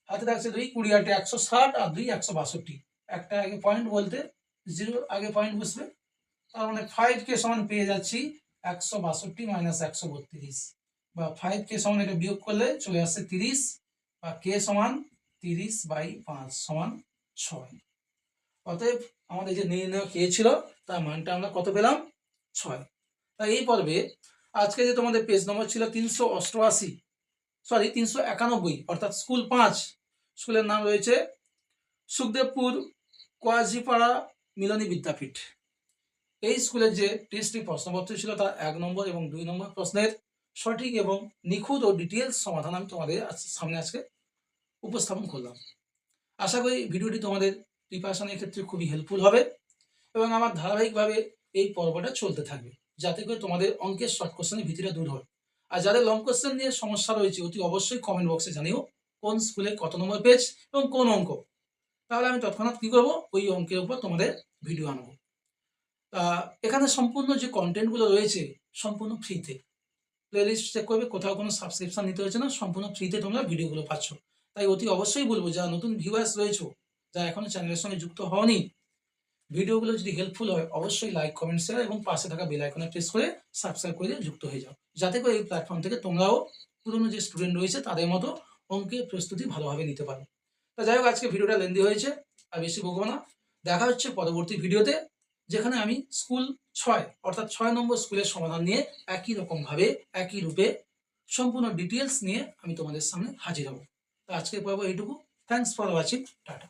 হাতে থাকছে 2, 20 8 160, আর 2 162। একটা আগে পয়েন্ট বলতে 0 আগে পয়েন্ট বসবে। তার মানে 5k সমান পেয়ে যাচ্ছি 162 মাইনাস 132, বা 5k সমান এটা বিয়োগ করলে চলে আসছে 30, বা k সমান 30/5 সমান 6। অতএব আমাদের যে নির্ণয় k ছিল তার মানটা আমরা কত পেলাম? 6। তাই এই পর্বে আজকে যে তোমাদের পেজ নম্বর ছিল 391, অর্থাৎ স্কুল 5, স্কুলের নাম রয়েছে সুখদেবপুর কোয়াজিপাড়া মিলনী বিদ্যাপীঠ। এই স্কুলের যে টেস্টটি প্রশ্নপত্র ছিল তার 1 নম্বর এবং 2 নম্বর প্রশ্নের সঠিক এবং নিখুঁত ও ডিটেলস সমাধান আমি তোমাদের সামনে আজকে উপস্থাপন করলাম। আশা করি ভিডিওটি তোমাদের প্রিপারেশনের ক্ষেত্রে খুবই হেল্পফুল হবে, এবং আমার ধারাবাহিকভাবে এই পর্বটা চলতে থাকবে, যাতে করে তোমাদের অঙ্কের শর্ট কোশ্চেনের ভীতিটা দূর হয়। আর যাদের লং কোশ্চেন নিয়ে সমস্যা রয়েছে অতি অবশ্যই কমেন্ট বক্সে জানিও কোন স্কুলে কত নম্বর পেজ এবং কোন অঙ্ক, তাহলে আমি তৎক্ষণাৎ কী করবো? ওই অঙ্কের উপর তোমাদের ভিডিও আনবো। এখানে সম্পূর্ণ যে কন্টেন্টগুলো রয়েছে সম্পূর্ণ ফ্রিতে, প্লেলিস্ট চেক করবে, কোথাও কোনো সাবস্ক্রিপশন নিতে হচ্ছে না, সম্পূর্ণ ফ্রিতে তোমরা ভিডিওগুলো পাচ্ছ। তাই অতি অবশ্যই বলবো যারা নতুন ভিউয়ার্স রয়েছে, যারা এখনো চ্যানেলের সঙ্গে যুক্ত হওনি, ভিডিওগুলো যদি হেল্পফুল হয় অবশ্যই লাইক কমেন্ট শেয়ার এবং পাশে থাকা বেল আইকনে প্রেস করে সাবস্ক্রাইব করে যুক্ত হয়ে যাও, যাতে করে এই প্ল্যাটফর্ম থেকে তোমরাও পুরনো যে স্টুডেন্ট রয়েছে তাদের মতো অঙ্কের প্রস্তুতি ভালোভাবে নিতে পারো। তা যাই হোক, আজকে ভিডিওটা লেন্দি হয়েছে, আর বেশি বকবো না। দেখা হচ্ছে পরবর্তী ভিডিওতে, যেখানে আমি স্কুল 6 অর্থাৎ 6 নম্বর স্কুলের সমাধান নিয়ে একই রকমভাবে একই রূপে সম্পূর্ণ ডিটেলস নিয়ে আমি তোমাদের সামনে হাজির হব। তো আজকের পর্ব এইটুকু। Thanks for watching. টাটা।